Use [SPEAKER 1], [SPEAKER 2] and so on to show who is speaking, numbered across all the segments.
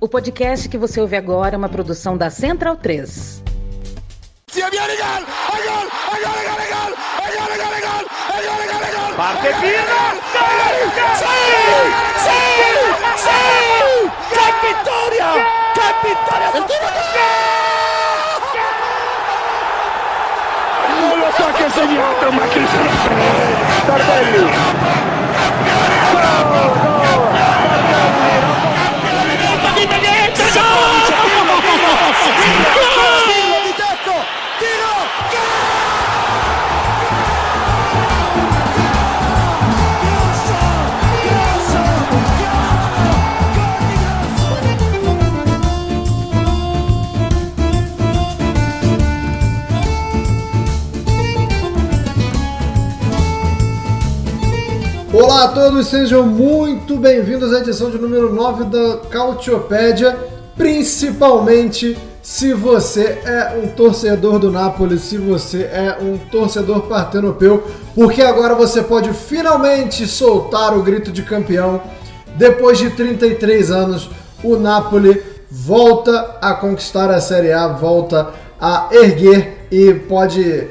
[SPEAKER 1] O podcast que você ouve agora é uma produção da Central 3.
[SPEAKER 2] Parte Pino!
[SPEAKER 3] ¡Sí! ¡Qué victoria! ¡Qué victoria!
[SPEAKER 2] Non lo so che ha segnato, ma chi se lo frega? Tardelli!
[SPEAKER 4] Olá a todos, sejam muito bem-vindos à edição de número 9 da Cautiopédia, principalmente se você é um torcedor do Napoli, se você é um torcedor partenopeu, porque agora você pode finalmente soltar o grito de campeão. Depois de 33 anos, o Napoli volta a conquistar a Série A, volta a erguer e pode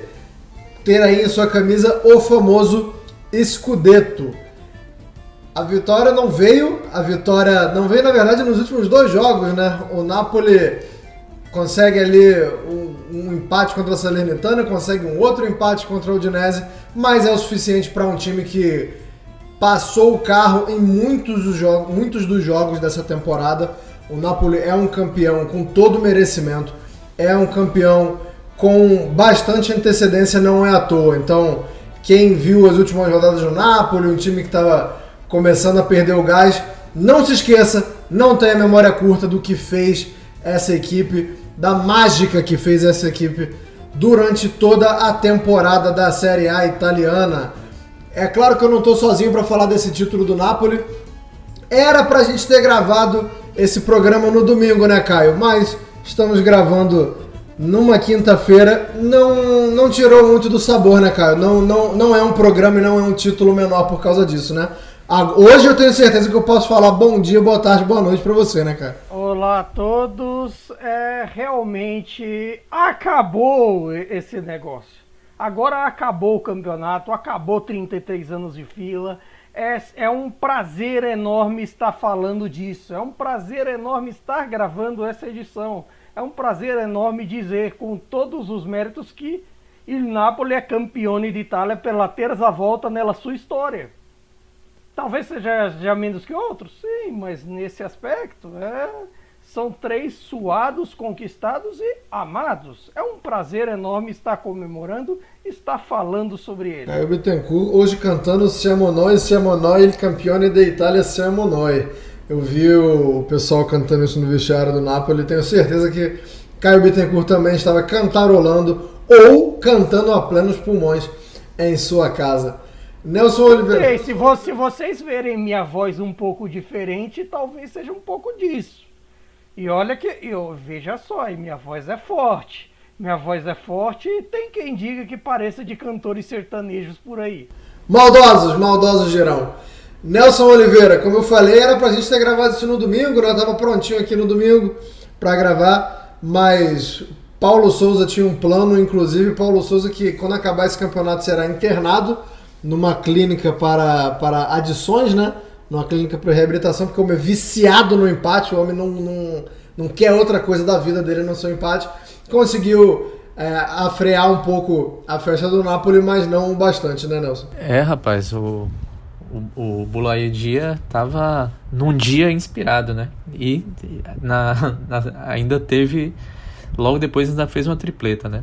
[SPEAKER 4] ter aí em sua camisa o famoso Scudetto. A vitória não veio na verdade nos últimos dois jogos, né? O Napoli consegue ali um empate contra a Salernitana, consegue um outro empate contra a Udinese, mas é o suficiente para um time que passou o carro em muitos dos jogos dessa temporada. O Napoli é um campeão com todo merecimento, é um campeão com bastante antecedência, não é à toa. Então, quem viu as últimas rodadas do Napoli, um time que estava começando a perder o gás, não se esqueça, não tenha memória curta do que fez essa equipe, da mágica que fez essa equipe durante toda a temporada da Série A italiana. É claro que eu não estou sozinho para falar desse título do Napoli. Era para a gente ter gravado esse programa no domingo, né, Caio? Mas estamos gravando numa quinta-feira, não tirou muito do sabor, né, Caio? Não é um programa e não é um título menor por causa disso, né? Hoje eu tenho certeza que eu posso falar bom dia, boa tarde, boa noite pra você, né, cara?
[SPEAKER 3] Olá a todos, realmente acabou esse negócio. Agora acabou o campeonato, acabou 33 anos de fila. É um prazer enorme estar falando disso, é um prazer enorme estar gravando essa edição. É um prazer enorme dizer com todos os méritos que il Napoli é campione d'Italia pela terza volta nella sua história. Talvez seja já menos que outros, sim, mas nesse aspecto são três suados, conquistados e amados. É um prazer enorme estar comemorando, estar falando sobre ele.
[SPEAKER 4] Caio Bittencourt hoje cantando Siamo noi, il campione d'Italia, siamo noi. Eu vi o pessoal cantando isso no vestiário do Napoli, tenho certeza que Caio Bittencourt também estava cantarolando ou cantando a plenos pulmões em sua casa. Nelson Oliveira.
[SPEAKER 3] Se vocês verem minha voz um pouco diferente, talvez seja um pouco disso. E olha que, veja só, minha voz é forte. Minha voz é forte e tem quem diga que pareça de cantores sertanejos por aí.
[SPEAKER 4] Maldosos geral. Nelson Oliveira, como eu falei, era pra gente ter gravado isso no domingo, né? Eu tava prontinho aqui no domingo pra gravar, mas Paulo Souza tinha um plano, inclusive Paulo Souza, que quando acabar esse campeonato será internado numa clínica para adições, né? Numa clínica para reabilitação, porque o homem é viciado no empate, o homem não quer outra coisa da vida dele não ser um empate. Conseguiu afrear um pouco a festa do Napoli, mas não bastante, né, Nelson?
[SPEAKER 5] Rapaz, o Boulaye tava num dia inspirado, né? E ainda teve, logo depois ainda fez uma tripleta, né?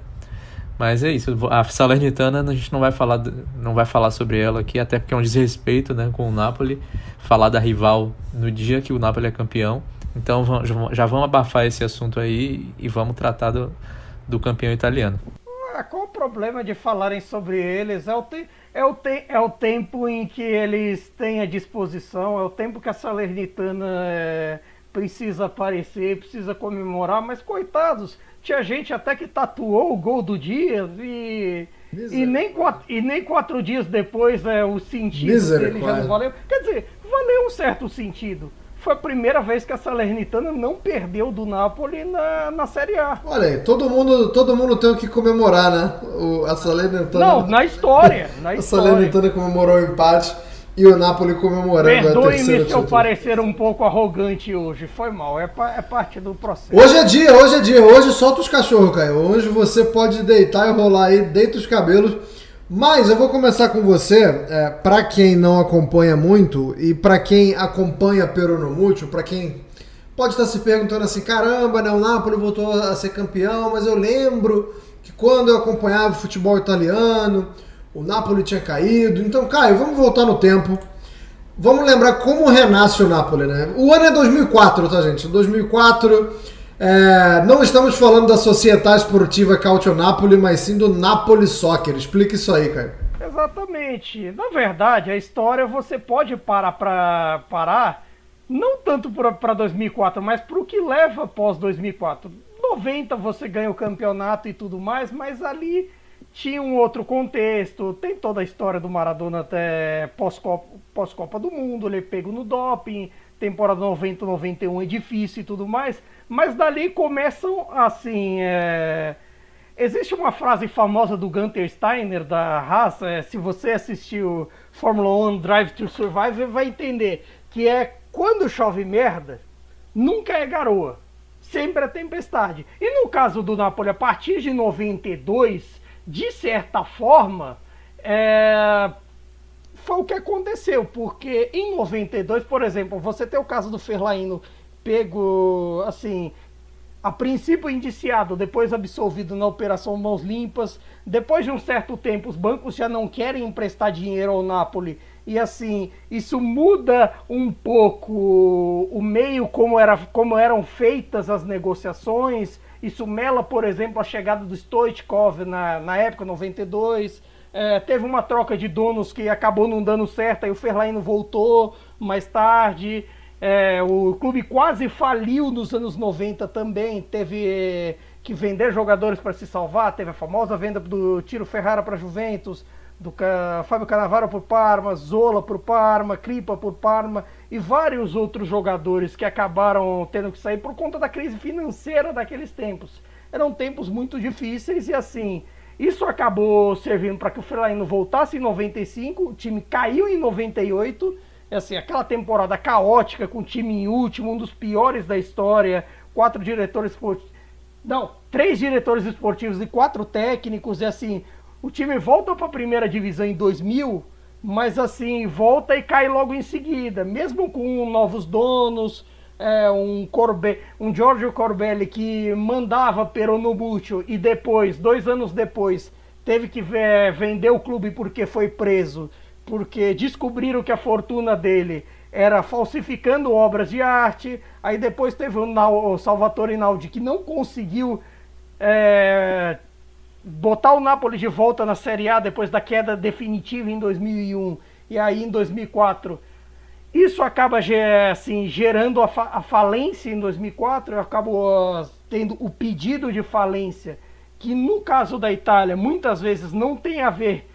[SPEAKER 5] Mas é isso, a Salernitana a gente não vai falar sobre ela aqui, até porque é um desrespeito, né, com o Napoli, falar da rival no dia que o Napoli é campeão. Então já vamos abafar esse assunto aí e vamos tratar do campeão italiano.
[SPEAKER 3] Qual o problema de falarem sobre eles? É o tempo em que eles têm à disposição, é o tempo que a Salernitana precisa aparecer, precisa comemorar, mas coitados, tinha gente até que tatuou o gol do Dias e nem 4 dias depois o sentido dele já não valeu. Quer dizer, valeu um certo sentido. foi a primeira vez que a Salernitana não perdeu do Napoli na Série A.
[SPEAKER 4] Olha aí, todo mundo tem o que comemorar, né? A Salernitana...
[SPEAKER 3] Não, na história.
[SPEAKER 4] A Salernitana comemorou o empate e o Napoli comemorando a terceira título.
[SPEAKER 3] Perdoe-me se eu parecer um pouco arrogante hoje. Foi mal, é parte do processo.
[SPEAKER 4] Hoje é dia. Hoje solta os cachorros, Caio. Hoje você pode deitar e rolar aí, deita os cabelos. Mas eu vou começar com você, para quem não acompanha muito e para quem acompanha Peronomútil, para quem pode estar se perguntando assim, caramba, né, o Napoli voltou a ser campeão, mas eu lembro que quando eu acompanhava o futebol italiano, o Napoli tinha caído. Então, Caio, vamos voltar no tempo. Vamos lembrar como renasce o Napoli, né? O ano é 2004, tá, gente? 2004... não estamos falando da Società Sportiva Calcio Napoli, mas sim do Napoli Soccer. Explica isso aí, Caio.
[SPEAKER 3] Exatamente. Na verdade, a história você pode parar não tanto para 2004, mas para o que leva após 2004. 90 você ganha o campeonato e tudo mais, mas ali tinha um outro contexto. Tem toda a história do Maradona até pós-Copa do Mundo, ele é pego no doping, temporada 90, 91 é difícil e tudo mais, mas dali começam assim... Existe uma frase famosa do Gunther Steiner, da Haas, se você assistiu Fórmula 1 Drive to Survive, vai entender, que é quando chove merda, nunca é garoa, sempre é tempestade. E no caso do Napoli, a partir de 92, de certa forma, foi o que aconteceu, porque em 92, por exemplo, você tem o caso do Fellaini pego, assim, a princípio indiciado, depois absolvido na Operação Mãos Limpas. Depois de um certo tempo, os bancos já não querem emprestar dinheiro ao Napoli. E assim, isso muda um pouco o meio como eram feitas as negociações. Isso mela, por exemplo, a chegada do Stoichkov na época, 92. Teve uma troca de donos que acabou não dando certo, aí o Fellaini voltou mais tarde. O clube quase faliu nos anos 90 também, teve que vender jogadores para se salvar. Teve a famosa venda do Tiro Ferrara para a Juventus, do Fábio Cannavaro para o Parma, Zola para o Parma, Kripa para o Parma e vários outros jogadores que acabaram tendo que sair por conta da crise financeira daqueles tempos. Eram tempos muito difíceis e assim... Isso acabou servindo para que o Fellaini voltasse em 95, o time caiu em 98, assim, aquela temporada caótica com o time em último, um dos piores da história, 3 diretores esportivos e 4 técnicos, e assim, o time volta para a primeira divisão em 2000, mas assim, volta e cai logo em seguida, mesmo com novos donos, um Giorgio Corbelli que mandava Peronomútil e depois, 2 anos depois, teve que vender o clube porque foi preso, porque descobriram que a fortuna dele era falsificando obras de arte. Aí depois teve o Salvatore Rinaldi, que não conseguiu botar o Napoli de volta na Série A depois da queda definitiva em 2001, e aí em 2004 isso acaba assim, gerando a falência em 2004. Acabou tendo o pedido de falência, que no caso da Itália muitas vezes não tem a ver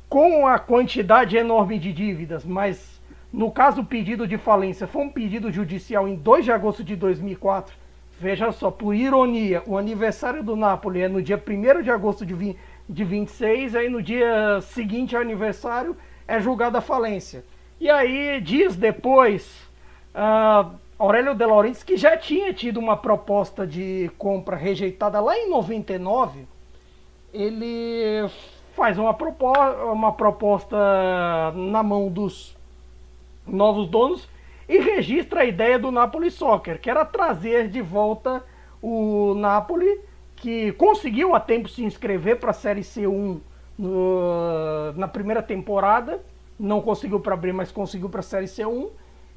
[SPEAKER 3] com a quantidade enorme de dívidas, mas no caso o pedido de falência foi um pedido judicial em 2 de agosto de 2004. Veja só, por ironia, o aniversário do Napoli é no dia 1º de agosto de 26, aí no dia seguinte ao aniversário é julgada a falência. E aí, dias depois, Aurelio De Laurentiis, que já tinha tido uma proposta de compra rejeitada lá em 99, ele faz uma proposta na mão dos novos donos e registra a ideia do Napoli Soccer, que era trazer de volta o Napoli, que conseguiu a tempo se inscrever para a Série C1 na primeira temporada. Não conseguiu para abrir, mas conseguiu para a Série C1.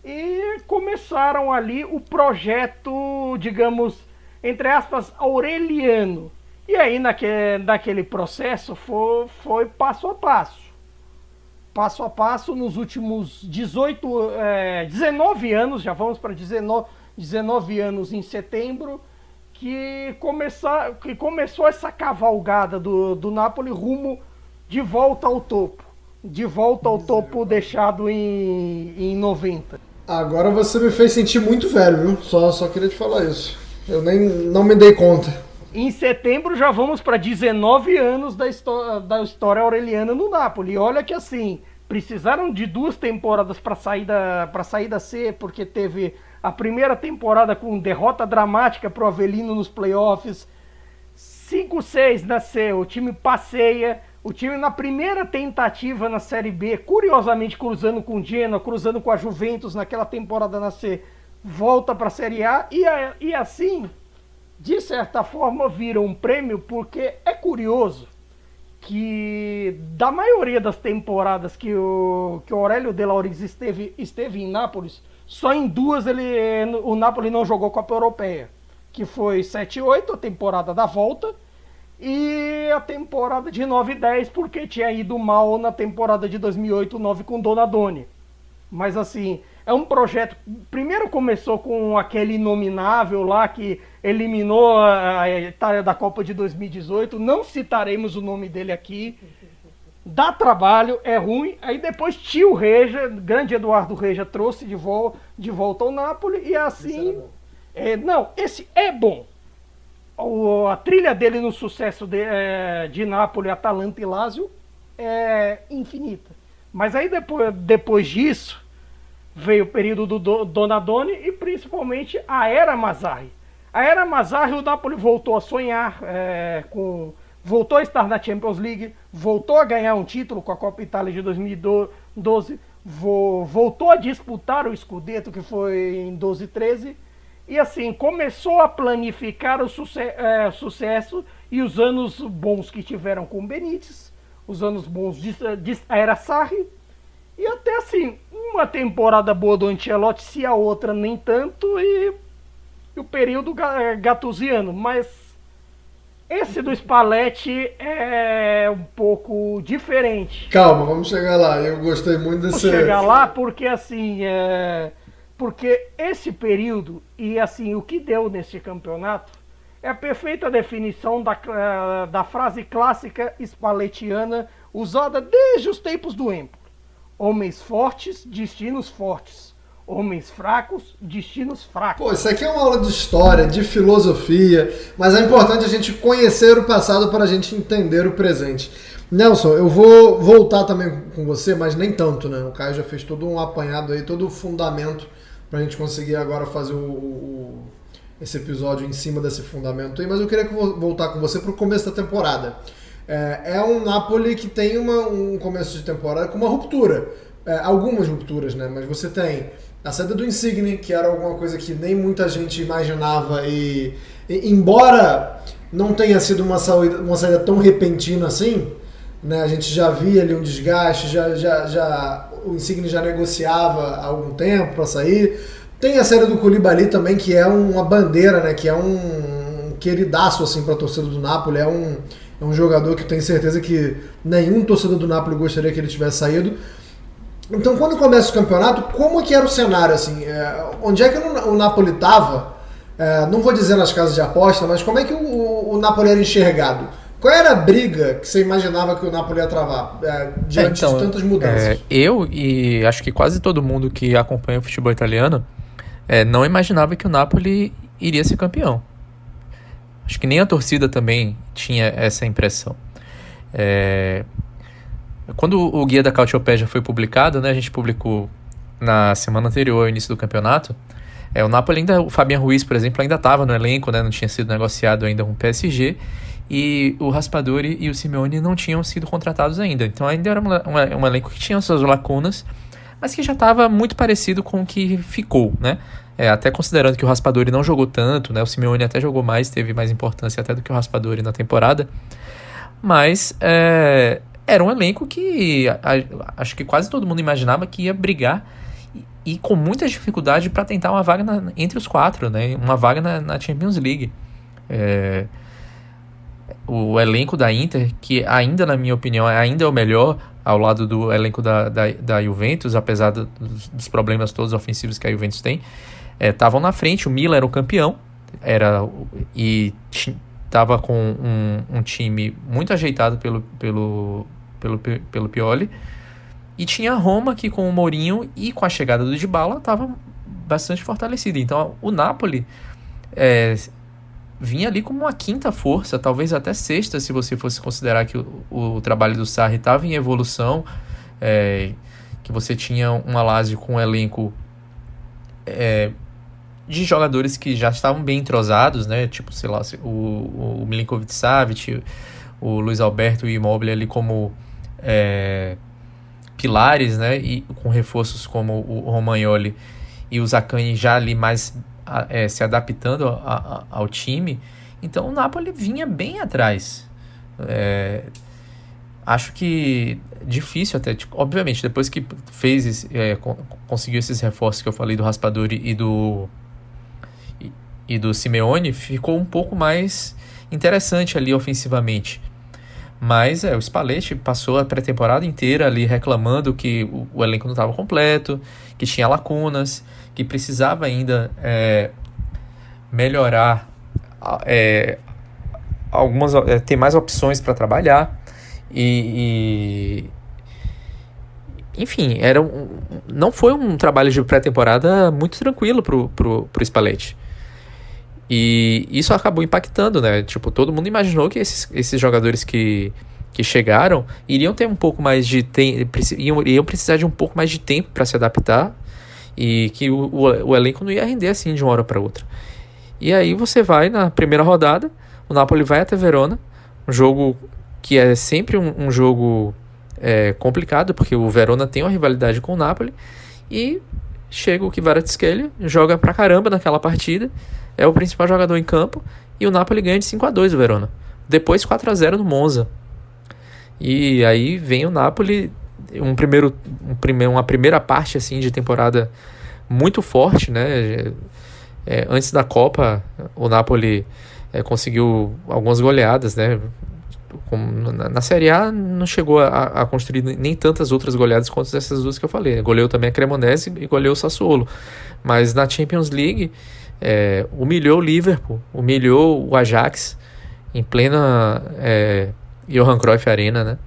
[SPEAKER 3] E começaram ali o projeto, digamos, entre aspas, aureliano. E aí naquele processo foi passo a passo. Passo a passo nos últimos 19 anos, já vamos para 19 anos em setembro, que começou essa cavalgada do Napoli rumo de volta ao topo. De volta ao topo deixado em 90.
[SPEAKER 4] Agora você me fez sentir muito velho, viu? Só queria te falar isso. Eu não me dei conta.
[SPEAKER 3] Em setembro já vamos para 19 anos da história aureliana no Napoli. E olha que assim, precisaram de 2 temporadas para sair da C, porque teve a primeira temporada com derrota dramática pro Avellino nos playoffs, 5-6 na C, o time passeia, o time na primeira tentativa na Série B, curiosamente cruzando com o Genoa, cruzando com a Juventus naquela temporada na C, volta para a Série A e assim, de certa forma, vira um prêmio, porque é curioso que da maioria das temporadas que o Aurélio De Laurentiis esteve em Nápoles, só em 2 o Napoli não jogou Copa Europeia, que foi 7-8, a temporada da volta, e a temporada de 9-10, porque tinha ido mal na temporada de 2008-9 com Donadoni. Mas assim, é um projeto, primeiro começou com aquele inominável lá que eliminou a Itália da Copa de 2018, não citaremos o nome dele aqui, dá trabalho, é ruim. Aí depois tio Reja, grande Eduardo Reja, trouxe de volta ao Napoli, e assim, esse é bom. A trilha dele no sucesso de Napoli, Atalanta e Lazio é infinita. Mas aí depois disso veio o período do Donadoni e principalmente a Era Mazzarri. A Era Mazzarri, o Napoli voltou a sonhar, voltou a estar na Champions League, voltou a ganhar um título com a Copa Itália de 2012, voltou a disputar o Scudetto, que foi em 12-13, e assim, começou a planificar o sucesso e os anos bons que tiveram com o Benítez, os anos bons de Era Sarri, e até assim, uma temporada boa do Ancelotti, se a outra nem tanto, e o período gattusiano. Mas esse do Spalletti é um pouco diferente.
[SPEAKER 4] Calma, vamos chegar lá. Eu gostei muito desse...
[SPEAKER 3] Vamos chegar lá porque assim, porque esse período e assim, o que deu nesse campeonato é a perfeita definição da frase clássica spallettiana usada desde os tempos do Empoli. Homens fortes, destinos fortes. Homens fracos, destinos fracos.
[SPEAKER 4] Pô, isso aqui é uma aula de história, de filosofia, mas é importante a gente conhecer o passado para a gente entender o presente. Nelson, eu vou voltar também com você, mas nem tanto, né? O Caio já fez todo um apanhado aí, todo o fundamento para a gente conseguir agora fazer esse episódio em cima desse fundamento aí, mas eu queria voltar com você para o começo da temporada. É um Napoli que tem um começo de temporada com uma ruptura. Algumas rupturas, né? Mas você tem a saída do Insigne, que era alguma coisa que nem muita gente imaginava, e embora não tenha sido uma saída tão repentina assim, né? A gente já via ali um desgaste, o Insigne já negociava há algum tempo para sair. Tem a saída do Koulibaly também, que é uma bandeira, né? Que é um queridaço assim, para a torcida do Napoli, é um jogador que eu tenho certeza que nenhum torcedor do Napoli gostaria que ele tivesse saído. Então, quando começa o campeonato, como que era o cenário? Assim, onde é que o Napoli estava? Não vou dizer nas casas de aposta, mas como é que o Napoli era enxergado? Qual era a briga que você imaginava que o Napoli ia travar diante de tantas mudanças?
[SPEAKER 5] Eu e acho que quase todo mundo que acompanha o futebol italiano não imaginava que o Napoli iria ser campeão. Acho que nem a torcida também tinha essa impressão. Quando o guia da Calciopédia foi publicado, né, a gente publicou na semana anterior ao início do campeonato, o Napoli o Fabian Ruiz, por exemplo, ainda estava no elenco, né, não tinha sido negociado ainda com o PSG, e o Raspadori e o Simeone não tinham sido contratados ainda. Então ainda era um elenco que tinha suas lacunas, mas que já estava muito parecido com o que ficou, né? Até considerando que o Raspadori não jogou tanto, né? O Simeone até jogou mais, teve mais importância até do que o Raspadori na temporada. Mas era um elenco que acho que quase todo mundo imaginava que ia brigar e com muita dificuldade para tentar uma vaga entre os 4, né? Uma vaga na Champions League. O elenco da Inter, que ainda, na minha opinião, ainda é o melhor ao lado do elenco da Juventus, apesar dos problemas todos ofensivos que a Juventus tem, estavam na frente. O Milan era o campeão, e estava com um time muito ajeitado pelo Pioli, E tinha a Roma que com o Mourinho e com a chegada do Dybala estava bastante fortalecida. Então o Napoli vinha ali como uma quinta força, talvez até sexta, se você fosse considerar que o trabalho do Sarri estava em evolução, que você tinha uma Lazio com um elenco de jogadores que já estavam bem entrosados, né? Tipo, sei lá, o Milinkovic-Savic, o Luiz Alberto e o Immobile ali como pilares, né? E com reforços como o Romagnoli e o Zaccagni já ali mais se adaptando ao time. Então o Napoli vinha bem atrás. Acho que difícil até, tipo, obviamente, depois que conseguiu esses reforços que eu falei do Raspadori e do Simeone, ficou um pouco mais interessante ali ofensivamente. Mas o Spalletti passou a pré-temporada inteira ali reclamando que o elenco não estava completo, que tinha lacunas, que precisava ainda melhorar, ter mais opções para trabalhar. Enfim, não foi um trabalho de pré-temporada muito tranquilo pro Spalletti. E isso acabou impactando, né? Tipo, todo mundo imaginou que esses jogadores que chegaram iriam ter um pouco mais de tempo, iriam precisar de um pouco mais de tempo para se adaptar, e que o elenco não ia render assim de uma hora para outra. E aí você vai na primeira rodada, o Napoli vai até Verona, um jogo que é sempre um jogo complicado, porque o Verona tem uma rivalidade com o Napoli, e chega o Kvaratskhelia, joga pra caramba naquela partida, é o principal jogador em campo, e o Napoli ganha de 5-2 o Verona. Depois 4-0 no Monza. E aí vem o Napoli, uma primeira parte assim, de temporada muito forte, né? Antes da Copa, o Napoli conseguiu algumas goleadas, né? Na Série A não chegou a construir nem tantas outras goleadas quanto essas duas que eu falei. Goleou também a Cremonese e goleou o Sassuolo. Mas na Champions League humilhou o Liverpool, humilhou o Ajax em plena Johan Cruyff Arena, né?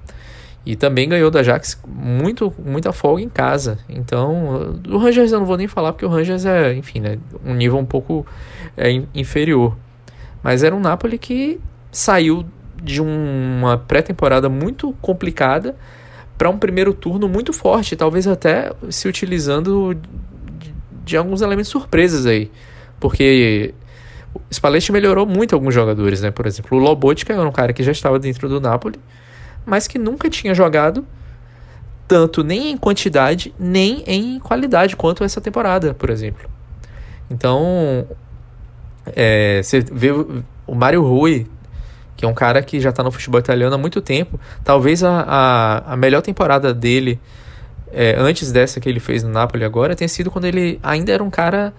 [SPEAKER 5] E também ganhou do Ajax muita folga em casa. Então, do Rangers eu não vou nem falar, porque o Rangers enfim, né, um nível um pouco inferior. Mas era um Napoli que saiu de uma pré-temporada muito complicada para um primeiro turno muito forte, talvez até se utilizando de alguns elementos surpresas aí, porque o Spalletti melhorou muito alguns jogadores, né? Por exemplo, o Lobotka era um cara que já estava dentro do Napoli, mas que nunca tinha jogado tanto nem em quantidade nem em qualidade quanto essa temporada, por exemplo. Então você vê o Mario Rui, que é um cara que já está no futebol italiano há muito tempo. Talvez a melhor temporada dele, antes dessa que ele fez no Napoli agora, tenha sido quando ele ainda era um cara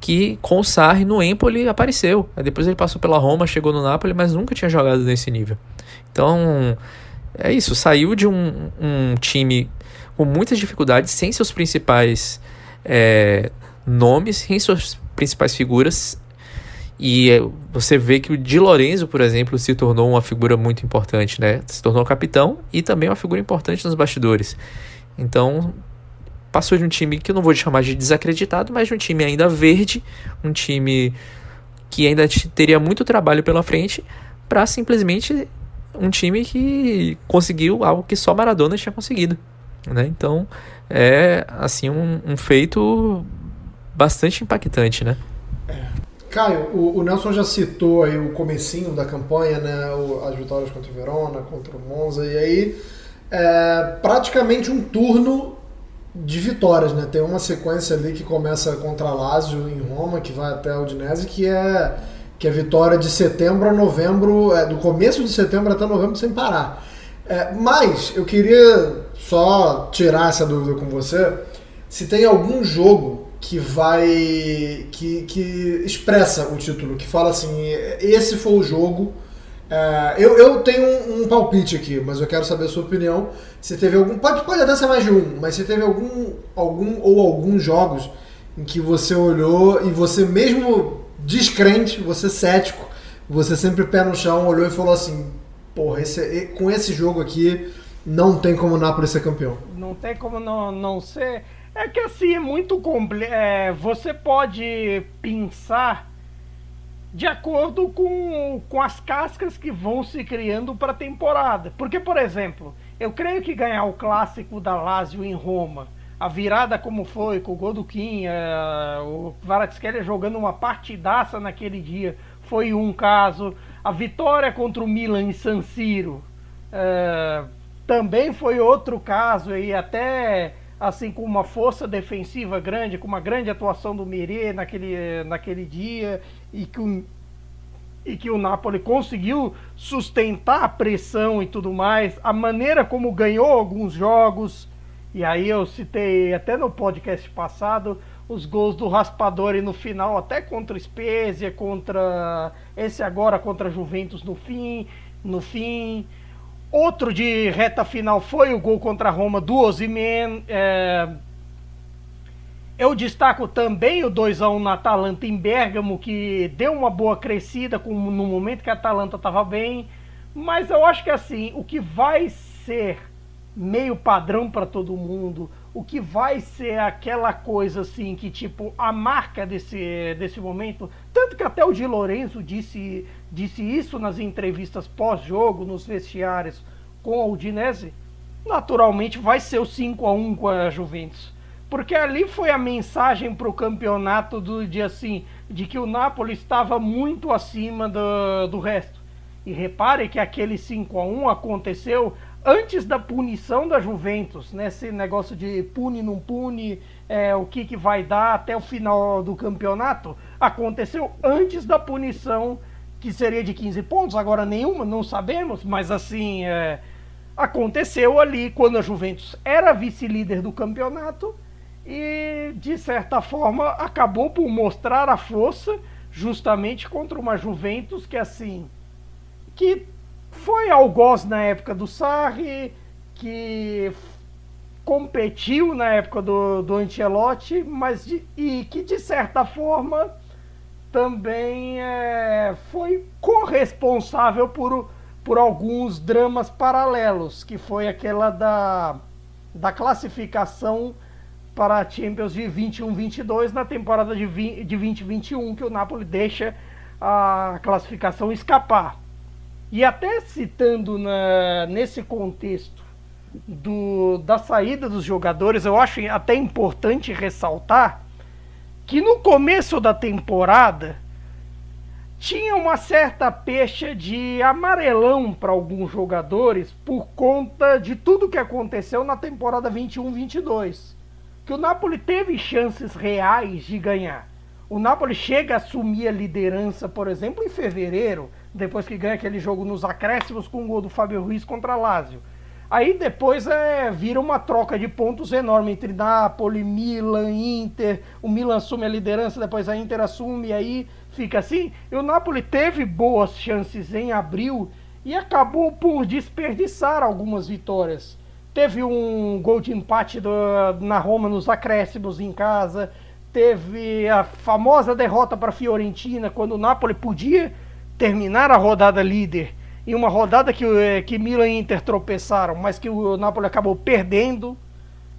[SPEAKER 5] que com o Sarri no Empoli apareceu. Aí depois ele passou pela Roma, chegou no Napoli, mas nunca tinha jogado nesse nível. Então, é isso. Saiu de um time com muitas dificuldades, sem seus principais nomes, sem suas principais figuras. E você vê que o Di Lorenzo, por exemplo, se tornou uma figura muito importante, né? Se tornou capitão e também uma figura importante nos bastidores. Então, passou de um time que eu não vou chamar de desacreditado, mas de um time ainda verde, um time que ainda teria muito trabalho pela frente, para simplesmente um time que conseguiu algo que só Maradona tinha conseguido, né? Então, assim, um feito bastante impactante, né?
[SPEAKER 4] Caio, o Nelson já citou aí o comecinho da campanha, né? As vitórias contra o Verona, contra o Monza, e aí praticamente um turno de vitórias, né? Tem uma sequência ali que começa contra a Lazio em Roma, que vai até a Udinese, que é vitória de setembro a novembro, do começo de setembro até novembro sem parar. Mas eu queria só tirar essa dúvida com você, se tem algum jogo que expressa o título, que fala assim, esse foi o jogo. Eu tenho um palpite aqui, mas eu quero saber a sua opinião. Se teve algum, pode até ser mais de um, mas se teve alguns jogos em que você olhou e você mesmo descrente, você cético, você sempre pé no chão, olhou e falou assim, porra, com esse jogo aqui não tem como o Napoli ser campeão.
[SPEAKER 3] Não tem como não ser. É que assim, é muito complexo. Você pode pensar de acordo com as cascas que vão se criando para a temporada. Porque, por exemplo, eu creio que ganhar o clássico da Lazio em Roma, a virada como foi, com o gol do Kim, o Kvaratskhelia jogando uma partidaça naquele dia, foi um caso. A vitória contra o Milan em San Siro também foi outro caso, e até assim com uma força defensiva grande, com uma grande atuação do Meret naquele dia, e que o Napoli conseguiu sustentar a pressão e tudo mais, a maneira como ganhou alguns jogos. E aí eu citei até no podcast passado os gols do Raspadori no final, até contra o Spezia, contra esse agora contra a Juventus no fim. Outro de reta final foi o gol contra a Roma do Osimhen. Eu destaco também o 2-1 na Atalanta em Bérgamo, que deu uma boa crescida no momento que a Atalanta estava bem. Mas eu acho que assim, o que vai ser meio padrão para todo mundo, o que vai ser aquela coisa assim que tipo a marca desse momento, tanto que até o Di Lorenzo disse isso nas entrevistas pós-jogo, nos vestiários com a Udinese, naturalmente vai ser o 5-1 com a Juventus, porque ali foi a mensagem para o campeonato do dia assim, de que o Napoli estava muito acima do resto. E repare que aquele 5-1 aconteceu antes da punição da Juventus, né? Esse negócio de pune, não pune, o que vai dar até o final do campeonato, aconteceu antes da punição, que seria de 15 pontos, agora nenhuma, não sabemos, mas assim, aconteceu ali quando a Juventus era vice-líder do campeonato e, de certa forma, acabou por mostrar a força justamente contra uma Juventus que, assim, que foi algoz na época do Sarri, que competiu na época do Ancelotti, mas e que de certa forma também foi corresponsável por alguns dramas paralelos, que foi aquela da classificação para a Champions de 21-22 na temporada de 20-21, que o Napoli deixa a classificação escapar. E até citando nesse contexto da saída dos jogadores, eu acho até importante ressaltar que no começo da temporada tinha uma certa pecha de amarelão para alguns jogadores por conta de tudo que aconteceu na temporada 21-22, que o Napoli teve chances reais de ganhar. O Napoli chega a assumir a liderança, por exemplo, em fevereiro, depois que ganha aquele jogo nos acréscimos com o gol do Fábio Ruiz contra a Lazio. Aí depois vira uma troca de pontos enorme entre Napoli, Milan, Inter. O Milan assume a liderança, depois a Inter assume, e aí fica assim. E o Napoli teve boas chances em abril e acabou por desperdiçar algumas vitórias. Teve um gol de empate na Roma nos acréscimos em casa. Teve a famosa derrota para a Fiorentina, quando o Napoli podia terminar a rodada líder, em uma rodada que Milan e Inter tropeçaram, mas que o Napoli acabou perdendo,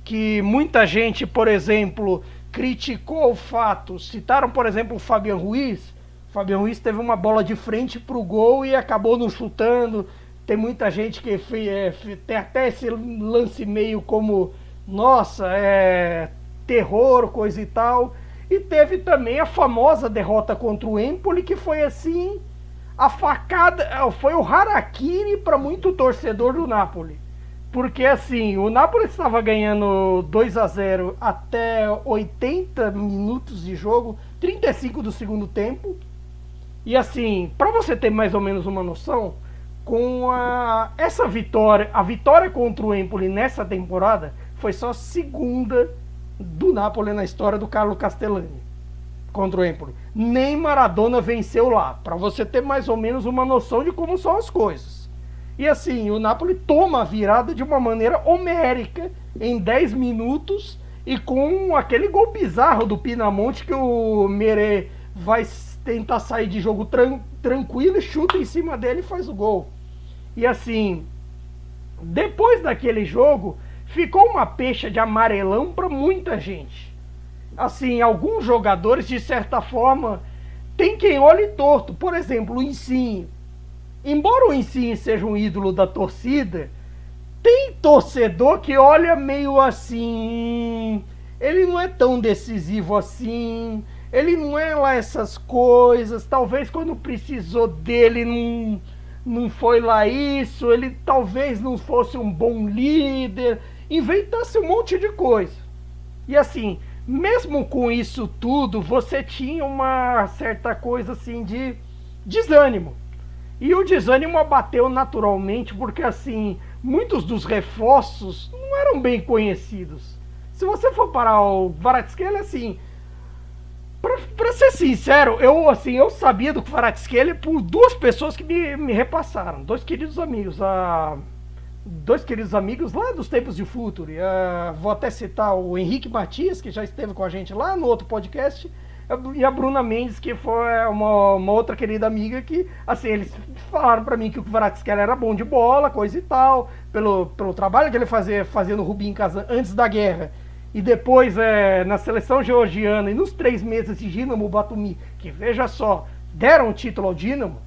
[SPEAKER 3] que muita gente, por exemplo, criticou o fato, citaram, por exemplo, o Fabian Ruiz. O Fabian Ruiz teve uma bola de frente para o gol e acabou não chutando. Tem muita gente que tem até esse lance meio como, nossa, terror, coisa e tal. E teve também a famosa derrota contra o Empoli, que foi assim, a facada, foi o harakiri para muito torcedor do Napoli. Porque assim, o Napoli estava ganhando 2-0 até 80 minutos de jogo, 35 do segundo tempo. E assim, para você ter mais ou menos uma noção, com essa vitória, a vitória contra o Empoli nessa temporada foi só a segunda do Napoli na história do Carlo Castellani contra o Empoli. Nem Maradona venceu lá, para você ter mais ou menos uma noção de como são as coisas. E assim, o Napoli toma a virada de uma maneira homérica em 10 minutos e com aquele gol bizarro do Pinamonti, que o Meret vai tentar sair de jogo tranquilo e chuta em cima dele e faz o gol. E assim, depois daquele jogo, ficou uma pecha de amarelão para muita gente. Assim, alguns jogadores, de certa forma, tem quem olhe torto. Por exemplo, o Insigne. Embora o Insigne seja um ídolo da torcida, tem torcedor que olha meio assim, ele não é tão decisivo assim, ele não é lá essas coisas, talvez quando precisou dele não foi lá isso, ele talvez não fosse um bom líder, inventasse um monte de coisa. E assim, mesmo com isso tudo, você tinha uma certa coisa assim de desânimo. E o desânimo abateu naturalmente porque assim, muitos dos reforços não eram bem conhecidos. Se você for parar o Kvaratskhelia, assim, pra ser sincero, eu sabia do Kvaratskhelia por duas pessoas que me repassaram, dois queridos amigos lá dos tempos de Futuri. Vou até citar o Henrique Matias, que já esteve com a gente lá no outro podcast, e a Bruna Mendes, que foi uma outra querida amiga que, assim, eles falaram pra mim que o Kvaratskhelia era bom de bola, coisa e tal, pelo trabalho que ele fazia no Rubin Kazan antes da guerra, e depois na seleção georgiana, e nos 3 meses de Dinamo Batumi, que veja só, deram o título ao Dinamo,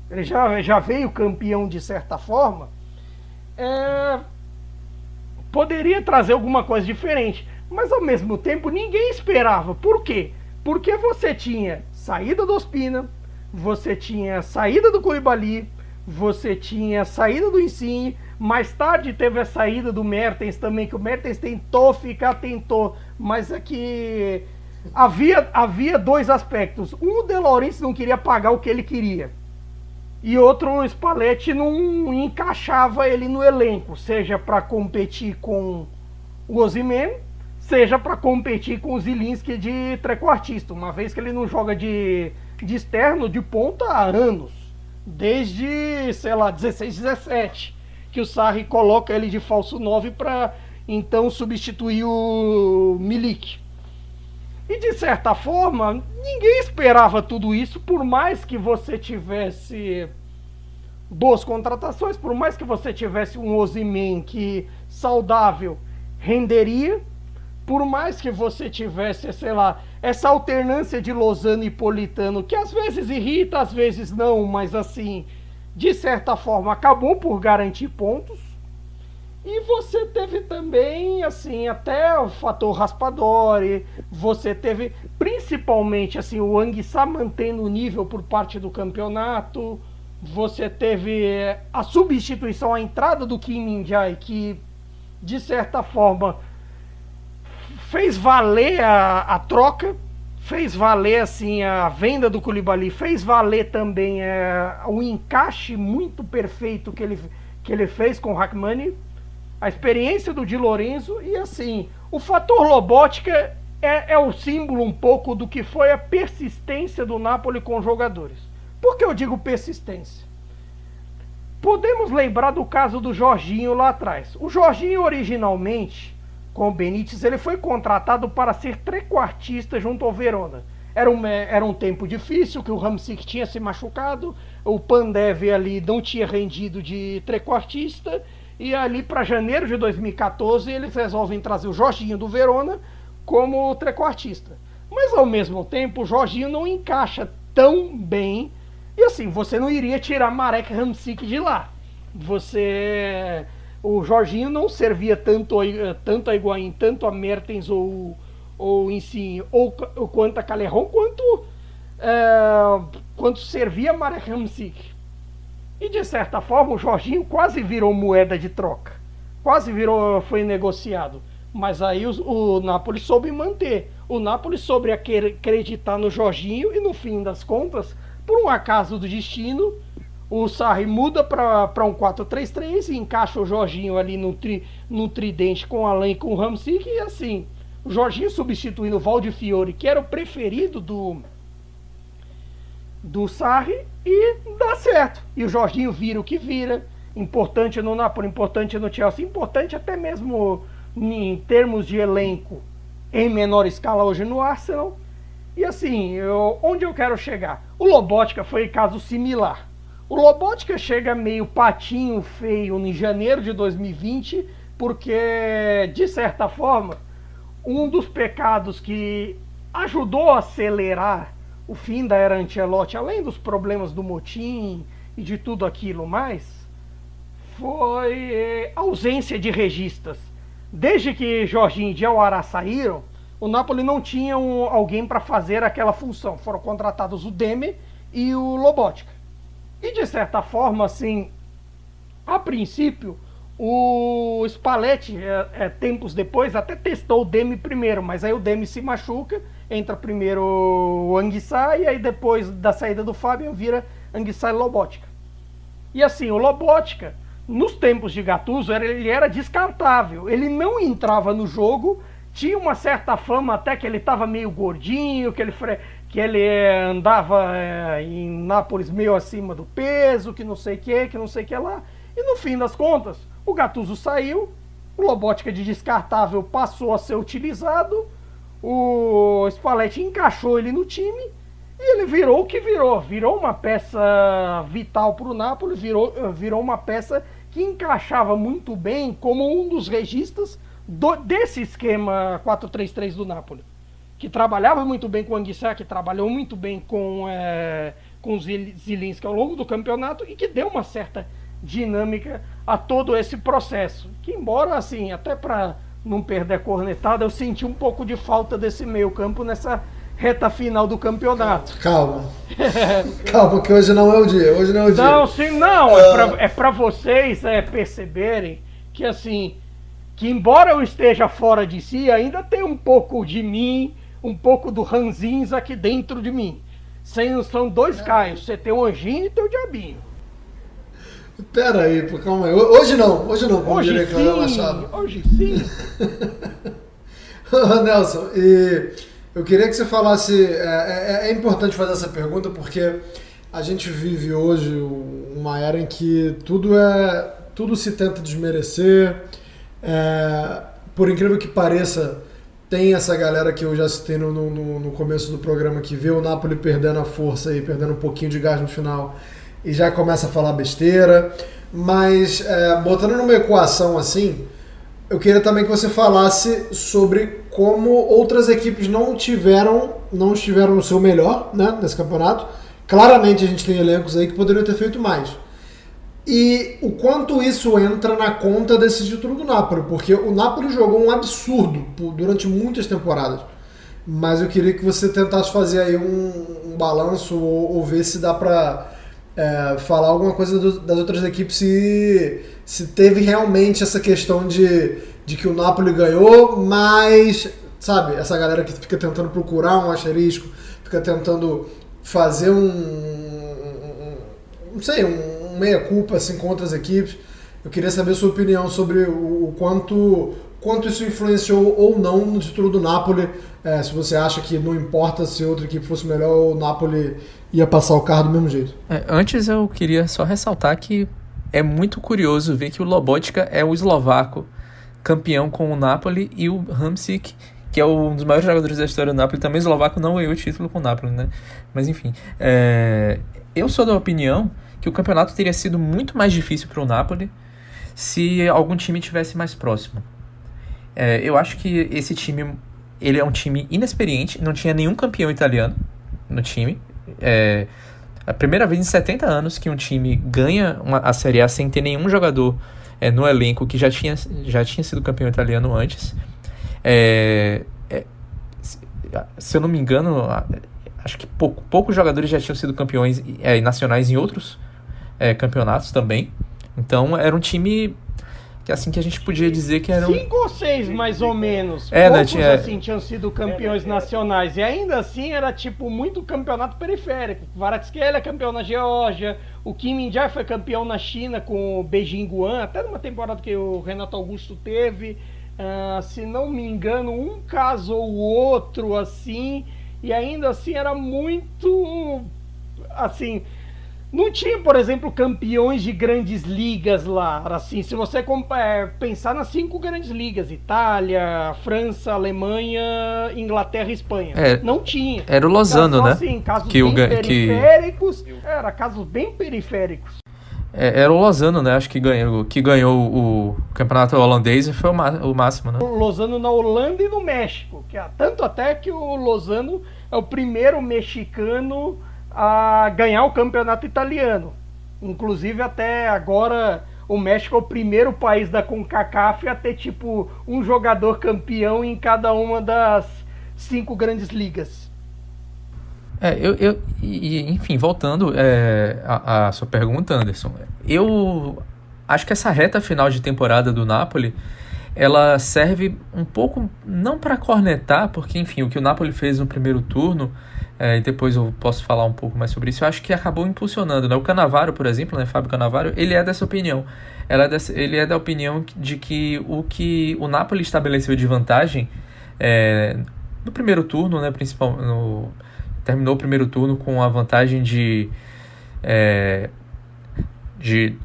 [SPEAKER 3] ele já veio campeão de certa forma, poderia trazer alguma coisa diferente, mas ao mesmo tempo ninguém esperava. Por quê? Porque você tinha saída do Ospina, você tinha saída do Koulibaly, você tinha saída do Insigne, mais tarde teve a saída do Mertens também, que o Mertens tentou, mas é que havia dois aspectos. Um, o De Laurentiis não queria pagar o que ele queria, e outro, o Spalletti não encaixava ele no elenco, seja para competir com o Osimhen, seja para competir com o Zielinski de trequartista, uma vez que ele não joga de externo, de ponta há anos, desde, sei lá, 16, 17, que o Sarri coloca ele de falso 9 para então substituir o Milik. E de certa forma, ninguém esperava tudo isso, por mais que você tivesse boas contratações, por mais que você tivesse um Osimhen que saudável renderia, por mais que você tivesse, sei lá, essa alternância de Lozano e Politano, que às vezes irrita, às vezes não, mas assim, de certa forma, acabou por garantir pontos. E você teve também, assim, até o fator Raspadori, você teve principalmente, assim, o Anguissa mantendo o nível por parte do campeonato, você teve a substituição, a entrada do Kim Min-jae, que, de certa forma, fez valer a troca, fez valer assim a venda do Koulibaly, fez valer também o encaixe muito perfeito que ele fez com o Rachmani, a experiência do Di Lorenzo e assim, o fator Lobotka é o símbolo um pouco do que foi a persistência do Napoli com os jogadores. Por que eu digo persistência? Podemos lembrar do caso do Jorginho lá atrás. O Jorginho originalmente, com o Benítez, ele foi contratado para ser trequartista junto ao Verona. Era um tempo difícil, que o Hamsik tinha se machucado, o Pandev ali não tinha rendido de trequartista, e ali para janeiro de 2014 eles resolvem trazer o Jorginho do Verona como trequartista. Mas ao mesmo tempo o Jorginho não encaixa tão bem, e assim, você não iria tirar Marek Hamsik de lá. O Jorginho não servia tanto a Higuaín, tanto a Mertens ou Insigne, ou quanto a Calejon, quanto servia a Marek Hamsik. E de certa forma o Jorginho quase virou moeda de troca, foi negociado. Mas aí o Napoli soube manter, o Napoli soube acreditar no Jorginho e no fim das contas, por um acaso do destino, o Sarri muda para um 4-3-3 e encaixa o Jorginho ali no tridente com o Alain e com o Hamsik, e assim, o Jorginho substituindo o Valdifiori, que era o preferido do Sarri, e dá certo. E o Jorginho vira o que vira, importante no Napoli, importante no Chelsea, importante até mesmo em termos de elenco, em menor escala hoje no Arsenal. E assim, onde eu quero chegar? O Lobotka foi caso similar. O Lobotka chega meio patinho feio em janeiro de 2020, porque, de certa forma, um dos pecados que ajudou a acelerar o fim da era Ancelotti, além dos problemas do motim e de tudo aquilo mais, foi a ausência de registas. Desde que Jorginho e Diawara saíram, o Napoli não tinha alguém para fazer aquela função. Foram contratados o Deme e o Lobotka. E de certa forma, assim, a princípio, o Spalletti, tempos depois, até testou o Deme primeiro, mas aí o Deme se machuca, entra primeiro o Anguissa, e aí depois da saída do Fabian vira Anguissa e Lobotka. E assim, o Lobotka, nos tempos de Gattuso, ele era descartável, ele não entrava no jogo, tinha uma certa fama até que ele estava meio gordinho, que ele andava em Nápoles meio acima do peso, que não sei o que lá. E no fim das contas, o Gattuso saiu, o Lobotka de descartável passou a ser utilizado, o Spalletti encaixou ele no time e ele virou o que virou. Virou uma peça vital para o Napoli, virou uma peça que encaixava muito bem como um dos registas desse esquema 4-3-3 do Napoli, que trabalhava muito bem com o Anguissa, que trabalhou muito bem com o Zielinski ao longo do campeonato e que deu uma certa dinâmica a todo esse processo. Que embora, assim, até para não perder a cornetada, eu senti um pouco de falta desse meio campo nessa reta final do campeonato.
[SPEAKER 4] Calma. Calma, que hoje não é o dia. Hoje não é o dia.
[SPEAKER 3] Não, sim, não. É para vocês perceberem que, assim, que embora eu esteja fora de si, ainda tem um pouco de mim, um pouco do Ranzins aqui dentro de mim. São dois Caios. Você tem o Anjinho e tem o Diabinho.
[SPEAKER 4] Pera aí, calma aí. Hoje não, como diria Cláudio Machado.
[SPEAKER 3] Hoje sim.
[SPEAKER 4] Nelson, e eu queria que você falasse, é importante fazer essa pergunta porque a gente vive hoje uma era em que tudo se tenta desmerecer, por incrível que pareça, tem essa galera que eu já citei no começo do programa que vê o Napoli perdendo a força e perdendo um pouquinho de gás no final e já começa a falar besteira, mas botando numa equação assim, eu queria também que você falasse sobre como outras equipes não estiveram no seu melhor, né, nesse campeonato. Claramente a gente tem elencos aí que poderiam ter feito mais. E o quanto isso entra na conta desse título do Napoli, porque o Napoli jogou um absurdo durante muitas temporadas. Mas eu queria que você tentasse fazer aí um balanço ou ver se dá pra falar alguma coisa das outras equipes, se teve realmente essa questão de que o Napoli ganhou, mas, sabe, essa galera que fica tentando procurar um asterisco, fica tentando fazer não sei, um meia-culpa assim, com outras equipes. Eu queria saber a sua opinião sobre o quanto isso influenciou ou não no título do Napoli, se você acha que não importa se outra equipe fosse melhor, o Napoli ia passar o carro do mesmo jeito.
[SPEAKER 5] Antes eu queria só ressaltar que é muito curioso ver que o Lobotka é o eslovaco campeão com o Napoli e o Hamsik, que é um dos maiores jogadores da história do Napoli, também eslovaco, não ganhou o título com o Napoli, né? Mas enfim, eu sou da opinião que o campeonato teria sido muito mais difícil para o Napoli se algum time tivesse mais próximo. Eu acho que esse time, ele é um time inexperiente, não tinha nenhum campeão italiano no time. A primeira vez em 70 anos que um time ganha a Série A sem ter nenhum jogador no elenco que já tinha sido campeão italiano antes. Se eu não me engano, acho que poucos jogadores já tinham sido campeões nacionais em outros campeonatos também. Então era um time que assim que a gente podia dizer que eram
[SPEAKER 3] 5 ou 6 mais ou menos.
[SPEAKER 5] Poucos
[SPEAKER 3] assim tinham sido campeões nacionais e ainda assim era tipo muito campeonato periférico. O Kvaratskhelia é campeão na Geórgia, o Kim Min-jae foi campeão na China com o Beijing Guan, até numa temporada que o Renato Augusto teve. Se não me engano, um caso ou outro assim, e ainda assim era muito assim. Não tinha, por exemplo, campeões de grandes ligas lá. Assim, se você pensar nas 5 grandes ligas, Itália, França, Alemanha, Inglaterra e Espanha. Não tinha.
[SPEAKER 5] Era o Lozano, né?
[SPEAKER 3] Assim, casos bem periféricos. Era casos bem periféricos.
[SPEAKER 5] Era o Lozano, né? Acho que ganhou o campeonato holandês e foi o máximo, né?
[SPEAKER 3] O Lozano na Holanda e no México. Tanto até que o Lozano é o primeiro mexicano a ganhar o campeonato italiano. Inclusive, até agora, o México é o primeiro país da CONCACAF a ter, tipo, um jogador campeão em cada uma das 5 grandes ligas.
[SPEAKER 5] Enfim, voltando à sua pergunta, Anderson, eu acho que essa reta final de temporada do Napoli, ela serve um pouco, não para cornetar, porque, enfim, o que o Napoli fez no primeiro turno, e depois eu posso falar um pouco mais sobre isso, eu acho que acabou impulsionando, né? O Cannavaro, por exemplo, né, Fábio Cannavaro, ele é dessa opinião. Ele é da opinião de que o Napoli estabeleceu de vantagem no primeiro turno, né, terminou o primeiro turno com a vantagem de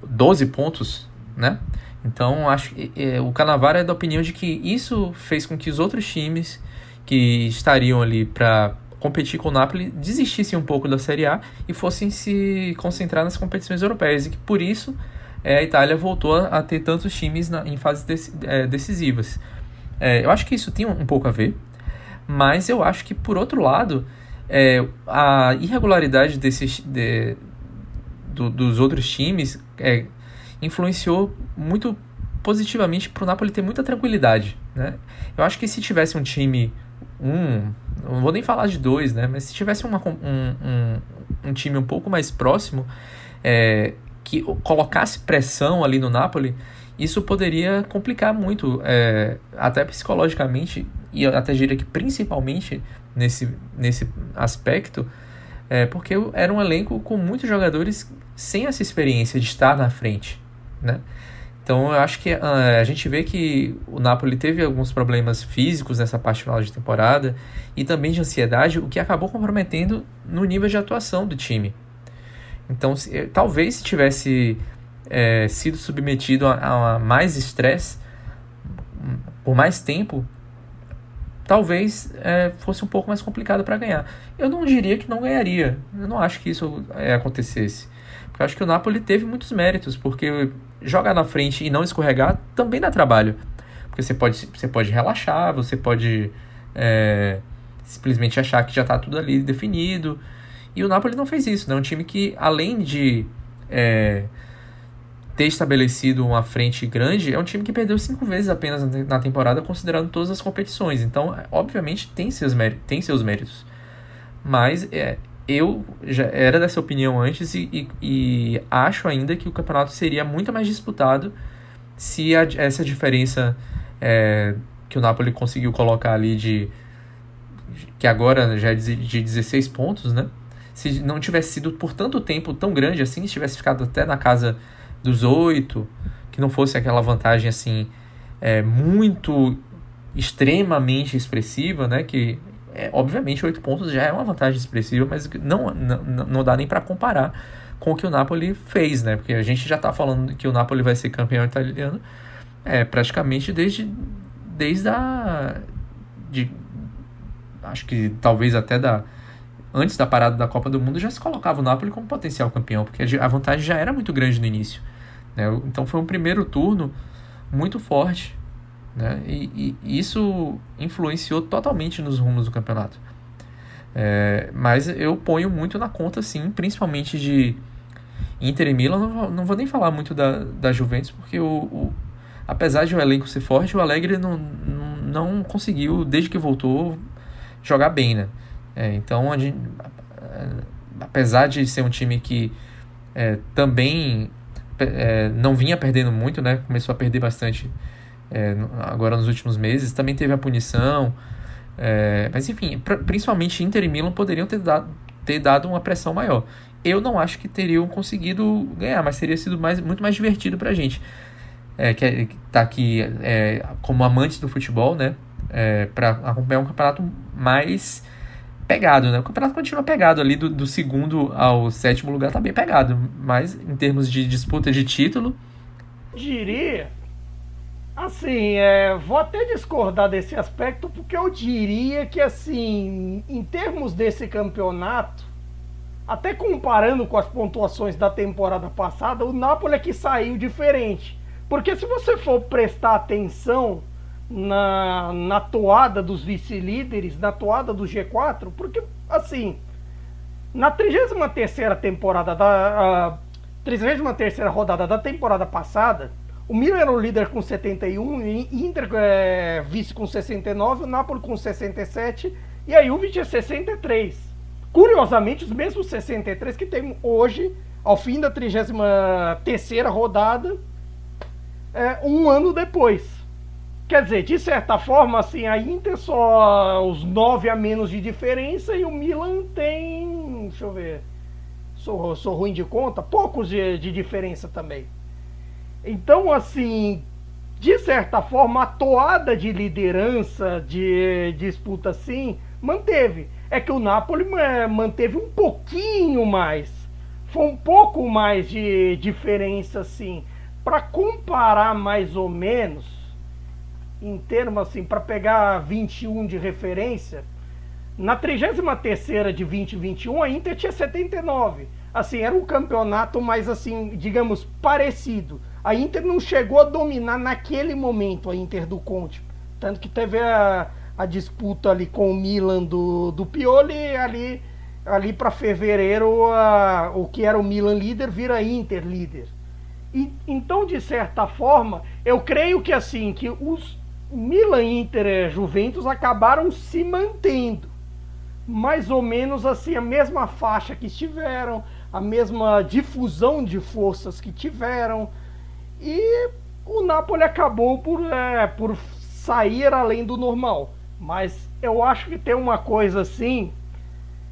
[SPEAKER 5] 12 pontos, né? Então, acho que o Cannavaro é da opinião de que isso fez com que os outros times que estariam ali para competir com o Napoli desistissem um pouco da Série A e fossem se concentrar nas competições europeias, e que por isso a Itália voltou a ter tantos times em fases decisivas. Eu acho que isso tem um pouco a ver, mas eu acho que, por outro lado, a irregularidade dos outros times influenciou muito positivamente para o Napoli ter muita tranquilidade, né? Eu acho que se tivesse um time, não vou nem falar de 2, né? Mas se tivesse um time um pouco mais próximo, que colocasse pressão ali no Napoli, isso poderia complicar muito, até psicologicamente, e eu até diria que principalmente nesse aspecto, porque era um elenco com muitos jogadores sem essa experiência de estar na frente, né? Então eu acho que a gente vê que o Napoli teve alguns problemas físicos nessa parte final de temporada e também de ansiedade, o que acabou comprometendo no nível de atuação do time. Então talvez se tivesse sido submetido a mais estresse por mais tempo, talvez fosse um pouco mais complicado para ganhar. Eu não diria que não ganharia. Eu não acho que isso acontecesse. Porque eu acho que o Napoli teve muitos méritos, porque jogar na frente e não escorregar também dá trabalho. Porque você pode relaxar, você pode simplesmente achar que já está tudo ali definido. E o Napoli não fez isso, né? Um time que, além de ter estabelecido uma frente grande, é um time que perdeu 5 vezes apenas na temporada, considerando todas as competições. Então, obviamente, tem seus méritos. Mas eu já era dessa opinião antes e acho ainda que o campeonato seria muito mais disputado se essa diferença que o Napoli conseguiu colocar ali que agora já é de 16 pontos, né? Se não tivesse sido por tanto tempo tão grande assim, se tivesse ficado até na casa dos 8, que não fosse aquela vantagem assim muito extremamente expressiva, né? Que obviamente 8 pontos já é uma vantagem expressiva, mas não dá nem para comparar com o que o Napoli fez, né? Porque a gente já está falando que o Napoli vai ser campeão italiano praticamente desde acho que talvez até antes da parada da Copa do Mundo já se colocava o Napoli como potencial campeão, porque a vantagem já era muito grande no início, né? Então foi um primeiro turno muito forte, né? E isso influenciou totalmente nos rumos do campeonato. Mas eu ponho muito na conta, sim, principalmente de Inter e Milan. Não vou nem falar muito da Juventus, porque apesar de o elenco ser forte, o Allegri não conseguiu, desde que voltou, jogar bem, né? Então, apesar de ser um time que também não vinha perdendo muito, né? Começou a perder bastante agora nos últimos meses, também teve a punição, mas enfim, principalmente Inter e Milan poderiam ter dado uma pressão maior. Eu não acho que teriam conseguido ganhar, mas teria sido muito mais divertido pra gente, que tá aqui como amantes do futebol, né? Para acompanhar um campeonato mais pegado, né? O campeonato continua pegado ali do segundo ao sétimo lugar, tá bem pegado. Mas em termos de disputa de título...
[SPEAKER 3] Diria, assim, vou até discordar desse aspecto, porque eu diria que, assim, em termos desse campeonato, até comparando com as pontuações da temporada passada, o Napoli é que saiu diferente. Porque se você for prestar atenção na toada dos vice-líderes, na toada do G4, porque, assim, na 33ª temporada 33ª rodada da temporada passada, o Milan era o líder com 71, o Inter vice com 69, o Napoli com 67 e a Juve tinha 63. Curiosamente, os mesmos 63 que tem hoje, ao fim da 33ª rodada, um ano depois. Quer dizer, de certa forma, assim, a Inter só os 9 a menos de diferença e o Milan tem, deixa eu ver, sou ruim de conta, poucos de diferença também. Então, assim, de certa forma, a toada de liderança, de disputa assim, manteve. É que o Napoli manteve um pouquinho mais. Foi um pouco mais de diferença, assim. Para comparar mais ou menos, em termos assim, para pegar 21 de referência, na 33ª de 2021, a Inter tinha 79. Assim, era um campeonato mais, assim, digamos, parecido. A Inter não chegou a dominar naquele momento, a Inter do Conte. Tanto que teve a disputa ali com o Milan do Pioli, ali para fevereiro, o que era o Milan líder vira Inter líder. Então, de certa forma, eu creio que assim, que os Milan, Inter e Juventus acabaram se mantendo. Mais ou menos assim, a mesma faixa que estiveram, a mesma difusão de forças que tiveram. E o Napoli acabou por sair além do normal. Mas eu acho que tem uma coisa assim,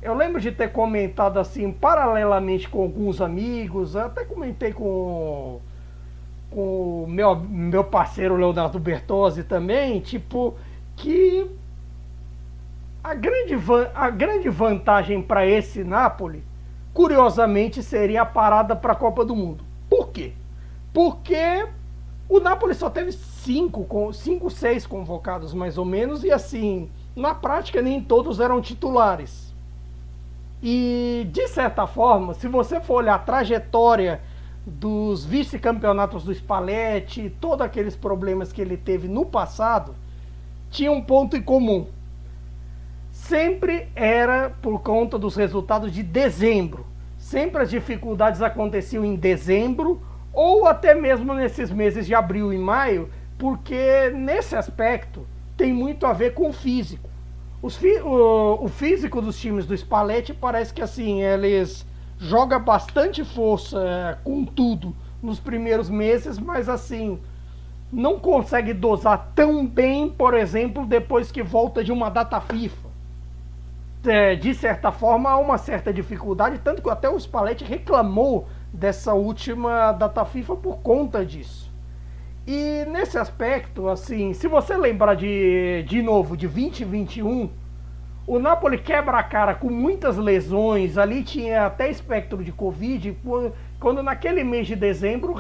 [SPEAKER 3] eu lembro de ter comentado assim, paralelamente com alguns amigos, até comentei com o meu parceiro Leonardo Bertozzi também, tipo, que a grande vantagem para esse Napoli, curiosamente, seria a parada para a Copa do Mundo. Por quê? Porque o Napoli só teve 6 convocados, mais ou menos, e assim, na prática nem todos eram titulares. E, de certa forma, se você for olhar a trajetória dos vice-campeonatos do Spalletti, todos aqueles problemas que ele teve no passado, tinha um ponto em comum. Sempre era por conta dos resultados de dezembro. Sempre as dificuldades aconteciam em dezembro, ou até mesmo nesses meses de abril e maio, porque nesse aspecto tem muito a ver com o físico. O físico dos times do Spalletti parece que assim, eles jogam bastante força com tudo nos primeiros meses, mas assim, não consegue dosar tão bem, por exemplo, depois que volta de uma data FIFA. De certa forma, há uma certa dificuldade, tanto que até o Spalletti reclamou dessa última data FIFA por conta disso. E nesse aspecto, assim, se você lembrar de novo de 2021, o Napoli quebra a cara com muitas lesões, ali tinha até espectro de Covid, quando naquele mês de dezembro,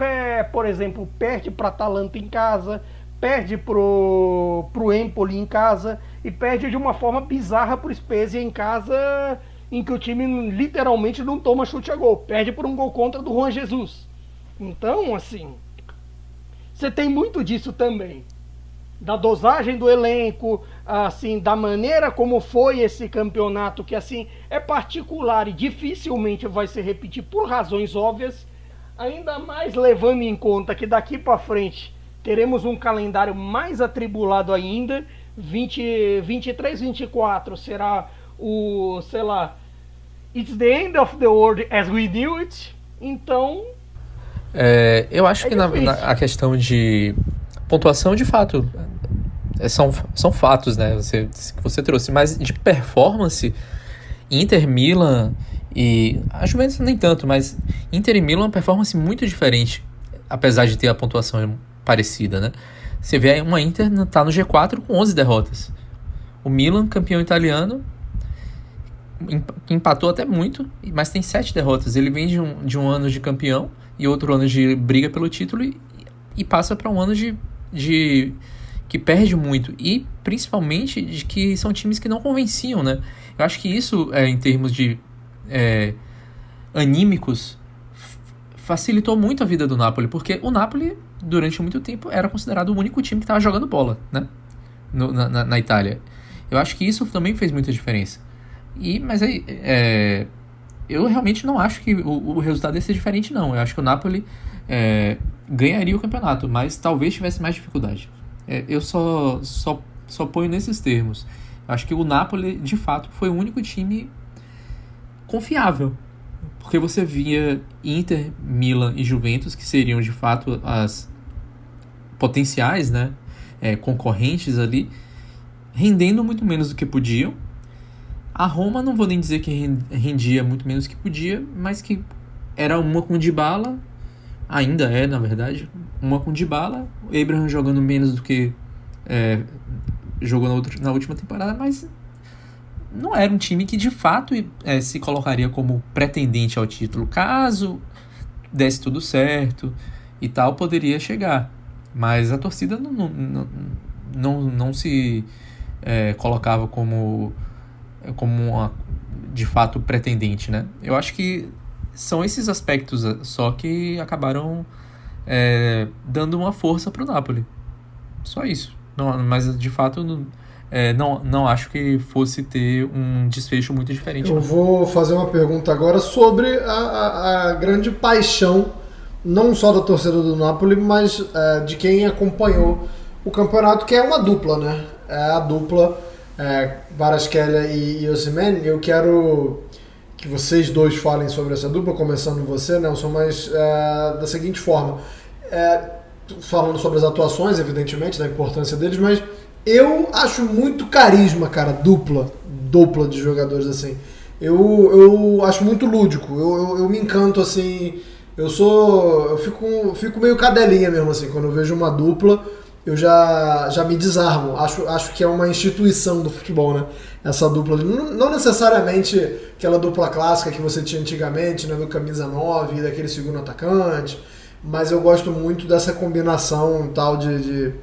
[SPEAKER 3] por exemplo, perde para a Atalanta em casa, perde pro Empoli em casa e perde de uma forma bizarra pro Spezia em casa, em que o time literalmente não toma chute a gol, perde por um gol contra do Juan Jesus. Então, assim, você tem muito disso também, da dosagem do elenco, assim, da maneira como foi esse campeonato, que assim é particular e dificilmente vai se repetir por razões óbvias, ainda mais levando em conta que daqui para frente teremos um calendário mais atribulado ainda. 23, 24 será o, sei lá, it's the end of the world as we knew it. Então
[SPEAKER 5] eu acho que a questão de pontuação, de fato, são fatos, né? Você trouxe, mas de performance, Inter, Milan e a Juventus nem tanto, mas Inter e Milan, uma performance muito diferente, apesar de ter a pontuação parecida, né? Você vê aí uma Inter tá no G4 com 11 derrotas. O Milan, campeão italiano, empatou até muito, mas tem 7 derrotas. Ele vem de um ano de campeão e outro ano de briga pelo título e passa para um ano de que perde muito. E principalmente de que são times que não convenciam, né? Eu acho que isso, em termos de anímicos, facilitou muito a vida do Napoli, porque o Napoli, durante muito tempo, era considerado o único time que estava jogando bola, né? Na Itália. Eu acho que isso também fez muita diferença. Mas aí, eu realmente não acho que o resultado ia ser diferente, não. Eu acho que o Napoli ganharia o campeonato, mas talvez tivesse mais dificuldade. Eu só ponho nesses termos. Eu acho que o Napoli, de fato, foi o único time confiável. Porque você via Inter, Milan e Juventus, que seriam, de fato, as potenciais, né, concorrentes ali, rendendo muito menos do que podiam. A Roma, não vou nem dizer que rendia muito menos do que podia, mas que era uma com Dybala, ainda na verdade, uma com Dybala, o Abraham jogando menos do que jogou na última temporada, mas não era um time que de fato se colocaria como pretendente ao título. Caso desse tudo certo e tal, poderia chegar, mas a torcida não se colocava como uma, de fato, pretendente, né? Eu acho que são esses aspectos só que acabaram dando uma força para o Napoli. Só isso. Mas, de fato, não acho que fosse ter um desfecho muito diferente.
[SPEAKER 4] Eu vou fazer uma pergunta agora sobre a grande paixão, não só da torcida do Napoli, mas de quem acompanhou o campeonato, que é uma dupla, né? É a dupla Kvaratskhelia e Osimhen. Eu quero que vocês dois falem sobre essa dupla, começando você, Nelson, mas da seguinte forma, falando sobre as atuações, evidentemente, da importância deles, mas eu acho muito carisma, cara, dupla de jogadores assim. Eu acho muito lúdico, eu me encanto, assim, eu fico meio cadelinha mesmo, assim, quando eu vejo uma dupla. Eu já me desarmo. Acho que é uma instituição do futebol, né? Essa dupla. Não necessariamente aquela dupla clássica que você tinha antigamente, né? Do camisa 9 e daquele segundo atacante. Mas eu gosto muito dessa combinação tal de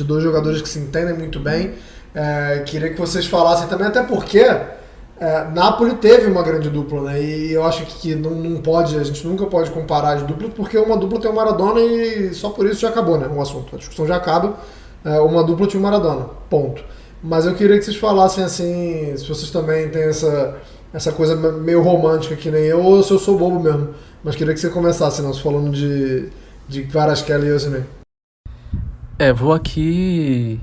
[SPEAKER 4] dois jogadores que se entendem muito bem. Queria que vocês falassem também, até porque Napoli teve uma grande dupla, né? E eu acho que não pode, a gente nunca pode comparar as duplas, porque uma dupla tem o Maradona e só por isso já acabou, né? O assunto, a discussão já acaba. Uma dupla tinha o Maradona, ponto. Mas eu queria que vocês falassem assim, se vocês também têm essa coisa meio romântica que nem eu, ou se eu sou bobo mesmo. Mas queria que você começasse, Nelson, falando de Kvaratskhelia e Osimhen.
[SPEAKER 5] Vou aqui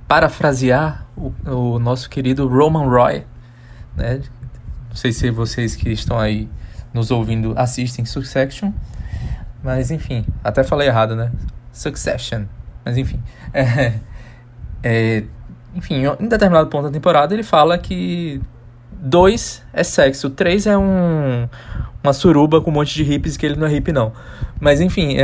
[SPEAKER 5] parafrasear o nosso querido Roman Roy, né? Não sei se vocês que estão aí nos ouvindo assistem Succession, mas enfim, até falei errado, né? Succession, mas enfim. Enfim, em determinado ponto da temporada ele fala que 2 é sexo, 3 é uma suruba com um monte de hippies, que ele não é hippie não. Mas enfim,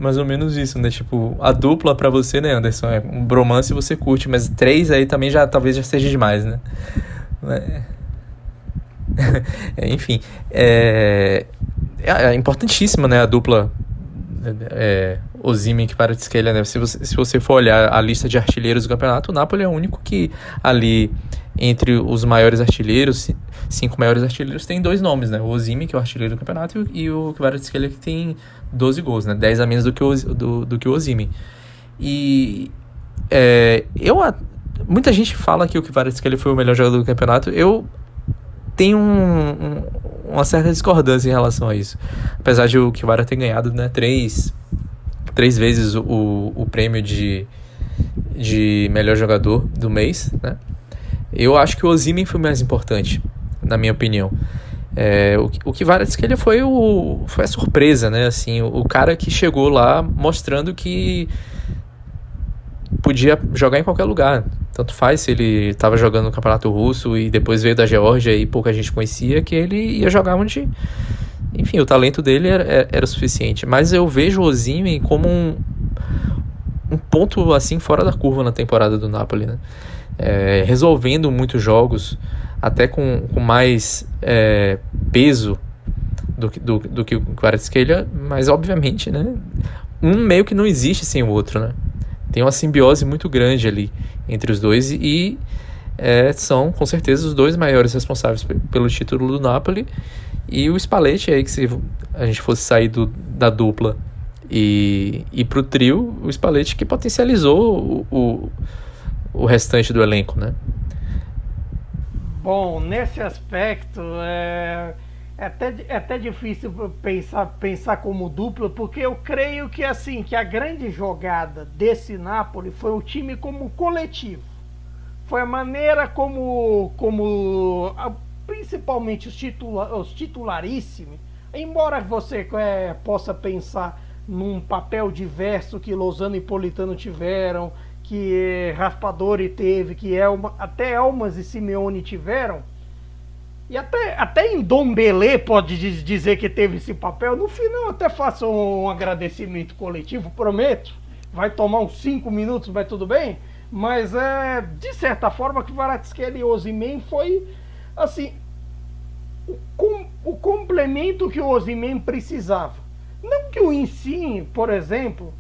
[SPEAKER 5] mais ou menos isso, né? Tipo, a dupla pra você, né, Anderson? Um bromance você curte, mas 3 aí também talvez já seja demais, né? Enfim, é importantíssima, né, a dupla Osimhen e Kvaratskhelia, né? Se você for olhar a lista de artilheiros do campeonato, o Napoli é o único que ali, entre os maiores artilheiros, 5 maiores artilheiros, tem 2 nomes, né? O Osimhen, que é o artilheiro do campeonato, e o Kvaratskhelia, que tem 12 gols, né? 10 a menos do que o Osimhen. E muita gente fala que o Kvaratskhelia foi o melhor jogador do campeonato. Eu tenho uma certa discordância em relação a isso. Apesar de o Kvara ter ganhado, né, 3 vezes o prêmio de melhor jogador do mês, né? Eu acho que o Osimhen foi o mais importante, na minha opinião. O Kvaratskhelia foi a surpresa, né? Assim, o cara que chegou lá mostrando que podia jogar em qualquer lugar. Tanto faz se ele estava jogando no Campeonato Russo e depois veio da Geórgia e pouca gente conhecia, que ele ia jogar onde... Enfim, o talento dele era o suficiente. Mas eu vejo o Osimhen como um ponto assim fora da curva na temporada do Napoli, né? Resolvendo muitos jogos. até com mais peso do que o Kvaratskhelia, mas obviamente, né, um meio que não existe sem o outro, né? Tem uma simbiose muito grande ali entre os dois e são com certeza os dois maiores responsáveis pelo título do Napoli. E o Spalletti, aí que se a gente fosse sair da dupla e ir pro trio, o Spalletti que potencializou o restante do elenco, né?
[SPEAKER 3] Bom, nesse aspecto é até difícil pensar como dupla, porque eu creio que assim, que a grande jogada desse Napoli foi o time como coletivo. Foi a maneira como principalmente os titularíssimos, embora você possa pensar num papel diverso que Lozano e Politano tiveram, que Raspadori teve, que até Elmas e Simeone tiveram, e até Ndombele pode dizer que teve esse papel. No final até faço um agradecimento coletivo, prometo. Vai tomar uns 5 minutos, mas tudo bem. Mas de certa forma que Kvaratskhelia e Osimhen foi assim o complemento que o Osimhen precisava. Não que o Insigne, por exemplo,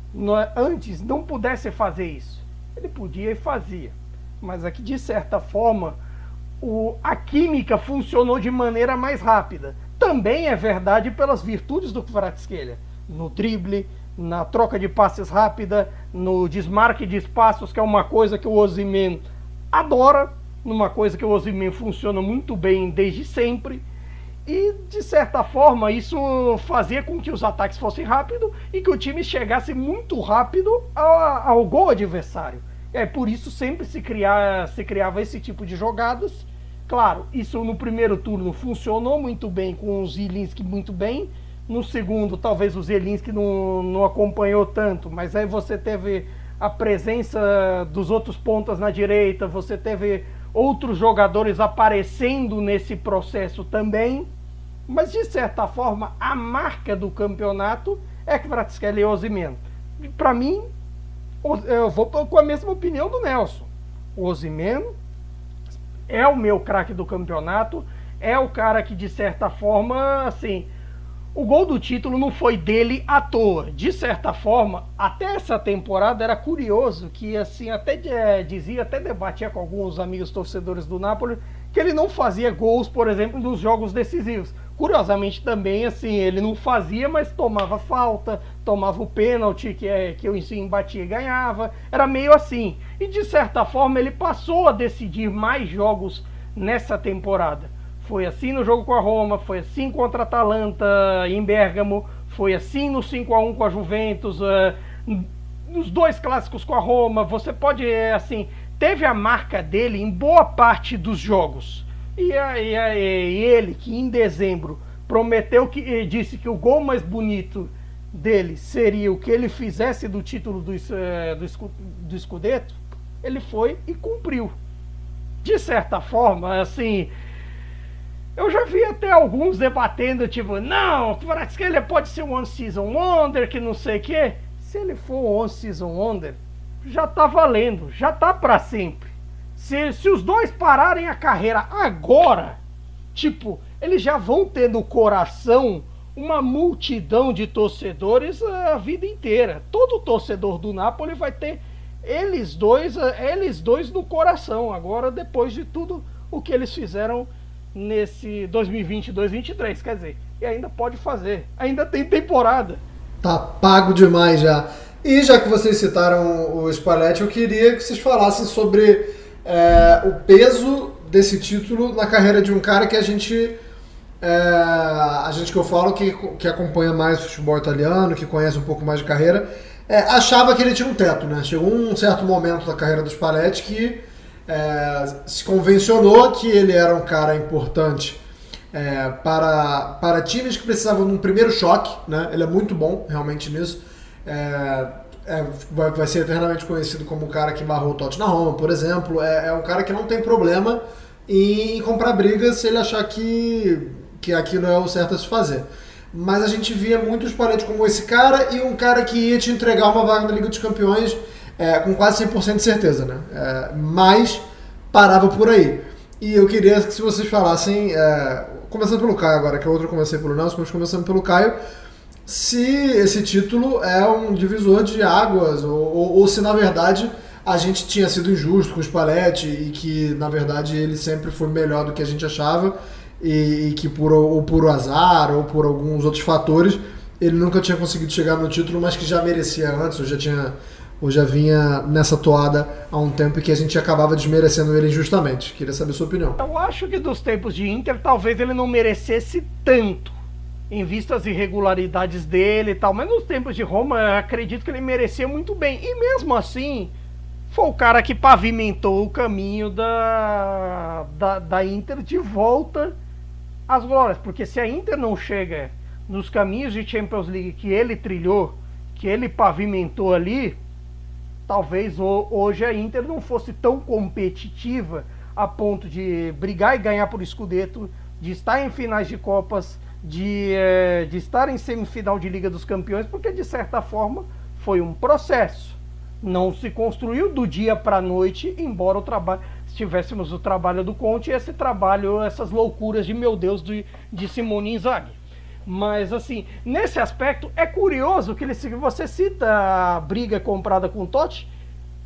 [SPEAKER 3] antes não pudesse fazer isso. Ele podia e fazia. Mas aqui de certa forma a química funcionou de maneira mais rápida. Também é verdade pelas virtudes do Kvaratskhelia, no drible, na troca de passes rápida, no desmarque de espaços, que é uma coisa que o Osimhen adora, numa coisa que o Osimhen funciona muito bem desde sempre. E de certa forma isso fazia com que os ataques fossem rápidos e que o time chegasse muito rápido ao gol adversário. Por isso sempre se criava esse tipo de jogadas. Claro, isso no primeiro turno funcionou muito bem, com o Zielinski muito bem. No segundo, talvez o Zielinski não acompanhou tanto, mas aí você teve a presença dos outros pontas na direita, você teve outros jogadores aparecendo nesse processo também. Mas de certa forma, a marca do campeonato é Kvaratskhelia e Osimhen. Para mim, eu vou com a mesma opinião do Nelson. O Osimhen é o meu craque do campeonato, é o cara que de certa forma, assim, o gol do título não foi dele à toa. De certa forma, até essa temporada era curioso que, assim, até debatia com alguns amigos torcedores do Napoli, que ele não fazia gols, por exemplo, nos jogos decisivos. Curiosamente também, assim, ele não fazia, mas tomava falta, tomava o pênalti que o Insigne batia e ganhava. Era meio assim. E de certa forma ele passou a decidir mais jogos nessa temporada. Foi assim no jogo com a Roma, foi assim contra a Atalanta em Bérgamo, foi assim no 5-1 com a Juventus, nos 2 clássicos com a Roma. Você pode, assim, teve a marca dele em boa parte dos jogos. E ele, que em dezembro prometeu, disse que o gol mais bonito dele seria o que ele fizesse do título do Scudetto, ele foi e cumpriu. De certa forma, assim, eu já vi até alguns debatendo, tipo, não, o Kvaratskhelia pode ser um one-season wonder, que não sei o quê. Se ele for um one-season wonder, já tá valendo, já tá pra sempre. Se os dois pararem a carreira agora, tipo, eles já vão ter no coração uma multidão de torcedores a vida inteira. Todo torcedor do Napoli vai ter eles dois no coração agora, depois de tudo o que eles fizeram nesse 2020-2023, quer dizer, e ainda pode fazer, ainda tem temporada.
[SPEAKER 4] Tá pago demais já. E já que vocês citaram o Spalletti, eu queria que vocês falassem sobre o peso desse título na carreira de um cara que a gente que eu falo que acompanha mais o futebol italiano, que conhece um pouco mais de carreira, achava que ele tinha um teto, né? Chegou um certo momento da carreira do Spalletti que se convencionou que ele era um cara importante para times que precisavam de um primeiro choque, né? Ele é muito bom realmente nisso. Vai ser eternamente conhecido como o cara que barrou o Totti na Roma, por exemplo. É um cara que não tem problema em comprar briga se ele achar que aquilo é o certo a se fazer. Mas a gente via muito o Spalletti como esse cara e um cara que ia te entregar uma vaga na Liga dos Campeões com quase 100% de certeza, né? Mas parava por aí. E eu queria que se vocês falassem, começando pelo Caio agora, que a outra eu comecei pelo Nelson, mas começando pelo Caio, se esse título é um divisor de águas, ou se na verdade a gente tinha sido injusto com o Spalletti e que na verdade ele sempre foi melhor do que a gente achava e que por azar ou por alguns outros fatores ele nunca tinha conseguido chegar no título, mas que já merecia antes, ou já vinha nessa toada há um tempo e que a gente acabava desmerecendo ele injustamente. Queria saber a sua opinião.
[SPEAKER 3] Eu acho que dos tempos de Inter, talvez ele não merecesse tanto, em vista das irregularidades dele e tal, mas nos tempos de Roma, eu acredito que ele merecia muito bem. E mesmo assim, foi o cara que pavimentou o caminho da Inter de volta às glórias. Porque se a Inter não chega nos caminhos de Champions League que ele trilhou, que ele pavimentou ali, talvez hoje a Inter não fosse tão competitiva a ponto de brigar e ganhar por Scudetto, de estar em finais de Copas, de estar em semifinal de Liga dos Campeões, porque de certa forma foi um processo. Não se construiu do dia para a noite, embora se tivéssemos o trabalho do Conte e esse trabalho, essas loucuras de meu Deus de Simone Inzaghi. Mas assim, nesse aspecto é curioso que você cita a briga comprada com o Totti.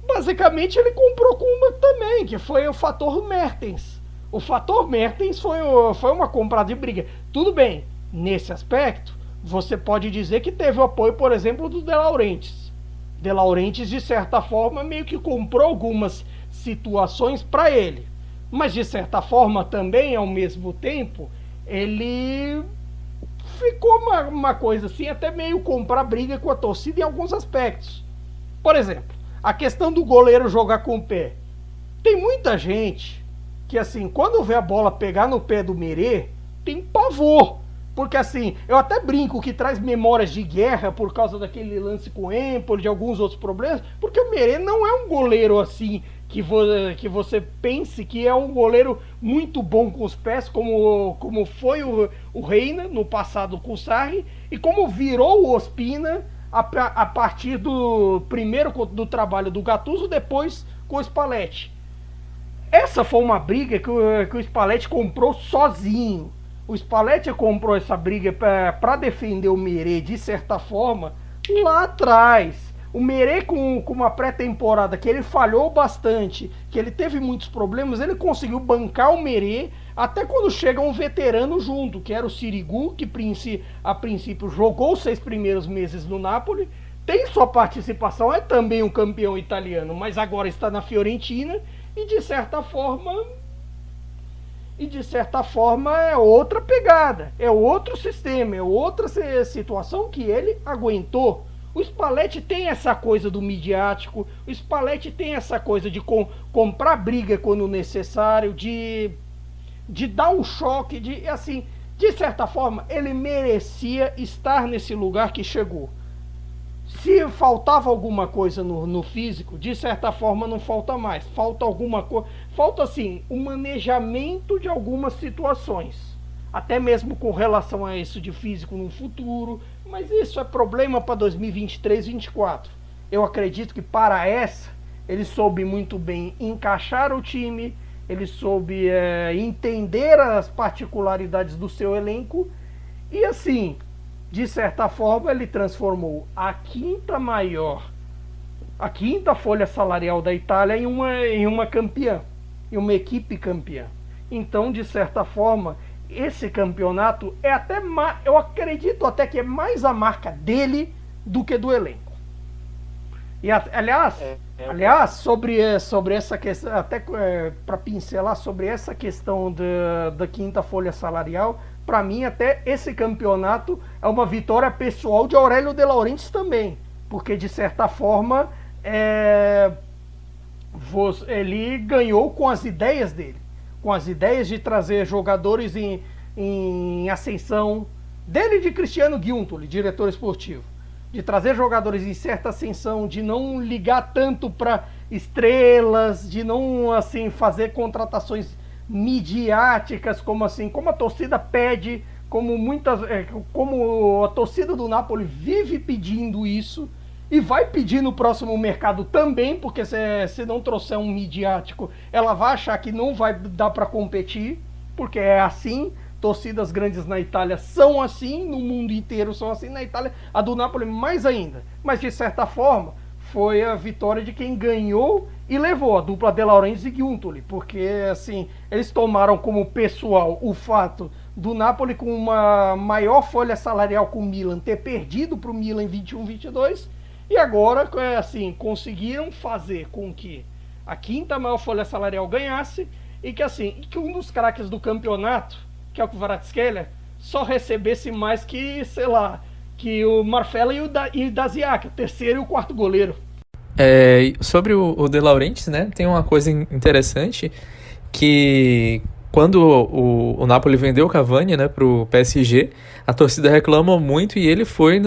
[SPEAKER 3] Basicamente ele comprou com uma também, que foi o fator Mertens. O fator Mertens foi uma comprada de briga. Tudo bem, nesse aspecto você pode dizer que teve o apoio, por exemplo, do De Laurentiis. De Laurentiis, de certa forma, meio que comprou algumas situações para ele. Mas de certa forma também, ao mesmo tempo, ele ficou uma coisa assim, até meio comprar briga com a torcida em alguns aspectos. Por exemplo, a questão do goleiro jogar com o pé. Tem muita gente que, assim, quando vê a bola pegar no pé do Merê, tem pavor. Porque, assim, eu até brinco que traz memórias de guerra por causa daquele lance com o Empoli, de alguns outros problemas, porque o Merê não é um goleiro, assim, que você pense que é um goleiro muito bom com os pés, como foi o Reina no passado com o Sarri, e como virou o Ospina a partir primeiro do trabalho do Gattuso, depois com o Spalletti. Essa foi uma briga que o Spalletti comprou sozinho. O Spalletti comprou essa briga para defender o Merê, de certa forma, lá atrás. O Merê com uma pré-temporada que ele falhou bastante, que ele teve muitos problemas, ele conseguiu bancar o Merê até quando chega um veterano junto, que era o Sirigu, que a princípio jogou os 6 primeiros meses no Napoli, tem sua participação, é também um campeão italiano, mas agora está na Fiorentina e de certa forma é outra pegada, é outro sistema, é outra situação que ele aguentou. O Spalletti tem essa coisa do midiático, o Spalletti tem essa coisa de comprar briga quando necessário, de dar um choque, de certa forma, ele merecia estar nesse lugar que chegou. Se faltava alguma coisa no físico, de certa forma não falta mais. Falta alguma coisa, falta assim, o manejamento de algumas situações. Até mesmo com relação a isso de físico no futuro, mas isso é problema para 2023, 2024. Eu acredito que para essa, ele soube muito bem encaixar o time, ele soube entender as particularidades do seu elenco e assim, de certa forma, ele transformou a quinta folha salarial da Itália em uma campeã, em uma equipe campeã. Então, de certa forma, esse campeonato é até eu acredito até que é mais a marca dele do que do elenco. E aliás, sobre essa questão, até para pincelar sobre essa questão da quinta folha salarial, para mim até esse campeonato é uma vitória pessoal de Aurélio De Laurentiis também, porque de certa forma ele ganhou com as ideias dele, com as ideias de trazer jogadores em ascensão, dele e de Cristiano Giuntoli, diretor esportivo, de trazer jogadores em certa ascensão, de não ligar tanto para estrelas, de não assim fazer contratações midiáticas como a torcida pede, como a torcida do Napoli vive pedindo isso. e vai pedir no próximo mercado também, porque se não trouxer um midiático, ela vai achar que não vai dar para competir, porque é assim. Torcidas grandes na Itália são assim, no mundo inteiro são assim, na Itália a do Napoli mais ainda. Mas de certa forma foi a vitória de quem ganhou e levou, a dupla De Laurentiis e Giuntoli, porque assim, eles tomaram como pessoal o fato do Napoli com uma maior folha salarial com o Milan ter perdido para o Milan em 21-22, e agora assim, conseguiram fazer com que a quinta maior folha salarial ganhasse e que um dos craques do campeonato, que é o Kvaratskhelia, só recebesse mais que, sei lá, que o Marfella e o Daziak, o terceiro e o quarto goleiro.
[SPEAKER 5] Sobre o De Laurentiis, né, tem uma coisa interessante, que quando o Napoli vendeu o Cavani, né, pro PSG, a torcida reclamou muito e ele foi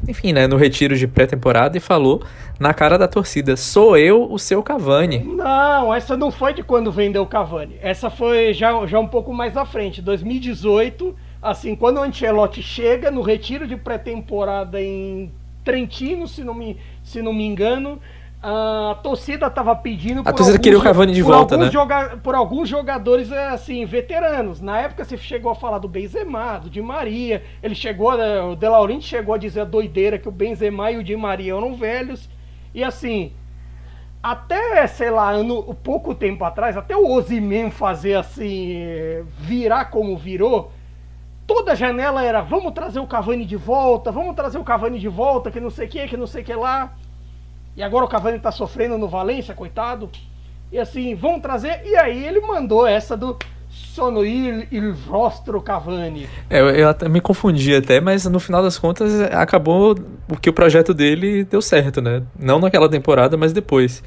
[SPEAKER 5] enfim, né, no retiro de pré-temporada e falou na cara da torcida: sou eu o seu Cavani.
[SPEAKER 3] Não, essa não foi de quando vendeu o Cavani. Essa foi já um pouco mais à frente, 2018, assim, quando o Ancelotti chega no retiro de pré-temporada em Trentino, se não me engano, a torcida estava pedindo...
[SPEAKER 5] A torcida queria o Cavani de volta, né?
[SPEAKER 3] Por alguns jogadores, assim, veteranos. Na época você chegou a falar do Benzema, do Di Maria. O De Laurentiis chegou a dizer a doideira que o Benzema e o Di Maria eram velhos. E assim, até, sei lá, pouco tempo atrás, até o Osimhen fazer assim, virar como virou, toda janela era: vamos trazer o Cavani de volta, que não sei o que lá. E agora o Cavani tá sofrendo no Valência, coitado. E assim, vão trazer. E aí ele mandou essa do Sono il vostro Cavani.
[SPEAKER 5] Eu até me confundi até, mas no final das contas acabou porque o projeto dele deu certo, né? Não naquela temporada, mas depois.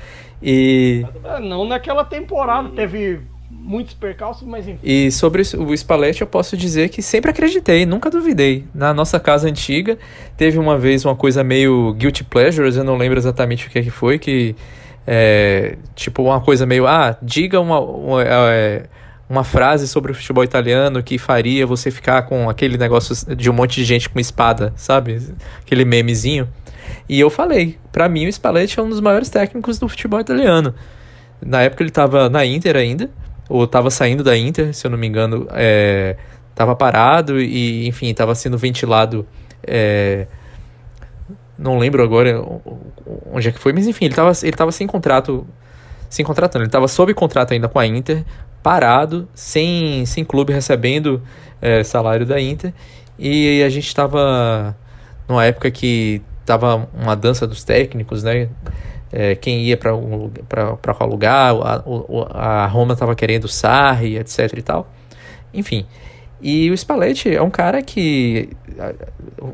[SPEAKER 3] Não naquela temporada, teve muitos percalços, mas enfim.
[SPEAKER 5] E sobre o Spalletti eu posso dizer que sempre acreditei, nunca duvidei. Na nossa casa antiga teve uma vez uma coisa meio guilty pleasures, eu não lembro exatamente o que foi, que tipo uma coisa meio, diga uma frase sobre o futebol italiano que faria você ficar com aquele negócio de um monte de gente com espada, sabe? Aquele memezinho. E eu falei, pra mim o Spalletti é um dos maiores técnicos do futebol italiano. Na época ele tava na Inter ainda, ou estava saindo da Inter, se eu não me engano, estava parado e, enfim, estava sendo ventilado, não lembro agora onde é que foi, mas enfim, ele estava sem contratando, ele estava sob contrato ainda com a Inter, parado, sem clube, recebendo salário da Inter, e a gente estava numa época que estava uma dança dos técnicos, né? Quem ia para qual lugar, a Roma estava querendo o Sarri, etc e tal. Enfim, e o Spalletti é um cara que,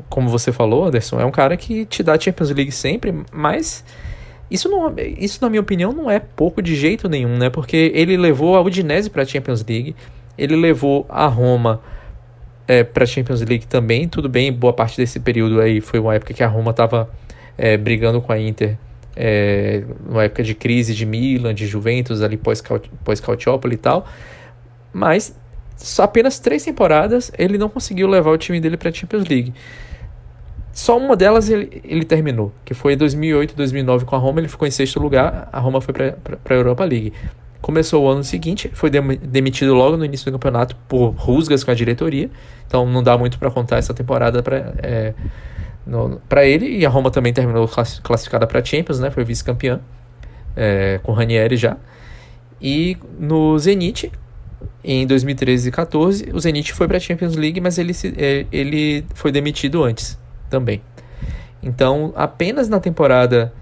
[SPEAKER 5] como você falou, Anderson, é um cara que te dá Champions League sempre, mas isso na minha opinião não é pouco de jeito nenhum, né? Porque ele levou a Udinese para a Champions League, ele levou a Roma para a Champions League também. Tudo bem, boa parte desse período aí foi uma época que a Roma estava brigando com a Inter, numa época de crise de Milan, de Juventus, ali pós-Calciopoli e tal, mas só apenas 3 temporadas ele não conseguiu levar o time dele para a Champions League. Só uma delas ele terminou, que foi em 2008, 2009 com a Roma, ele ficou em 6º lugar, a Roma foi para a Europa League. Começou o ano seguinte, foi demitido logo no início do campeonato por rusgas com a diretoria, então não dá muito para contar essa temporada para ele, e a Roma também terminou classificada para a Champions, né? Foi vice-campeã, com o Ranieri já. E no Zenit, em 2013 e 2014, o Zenit foi para a Champions League, mas ele foi demitido antes também. Então, apenas na temporada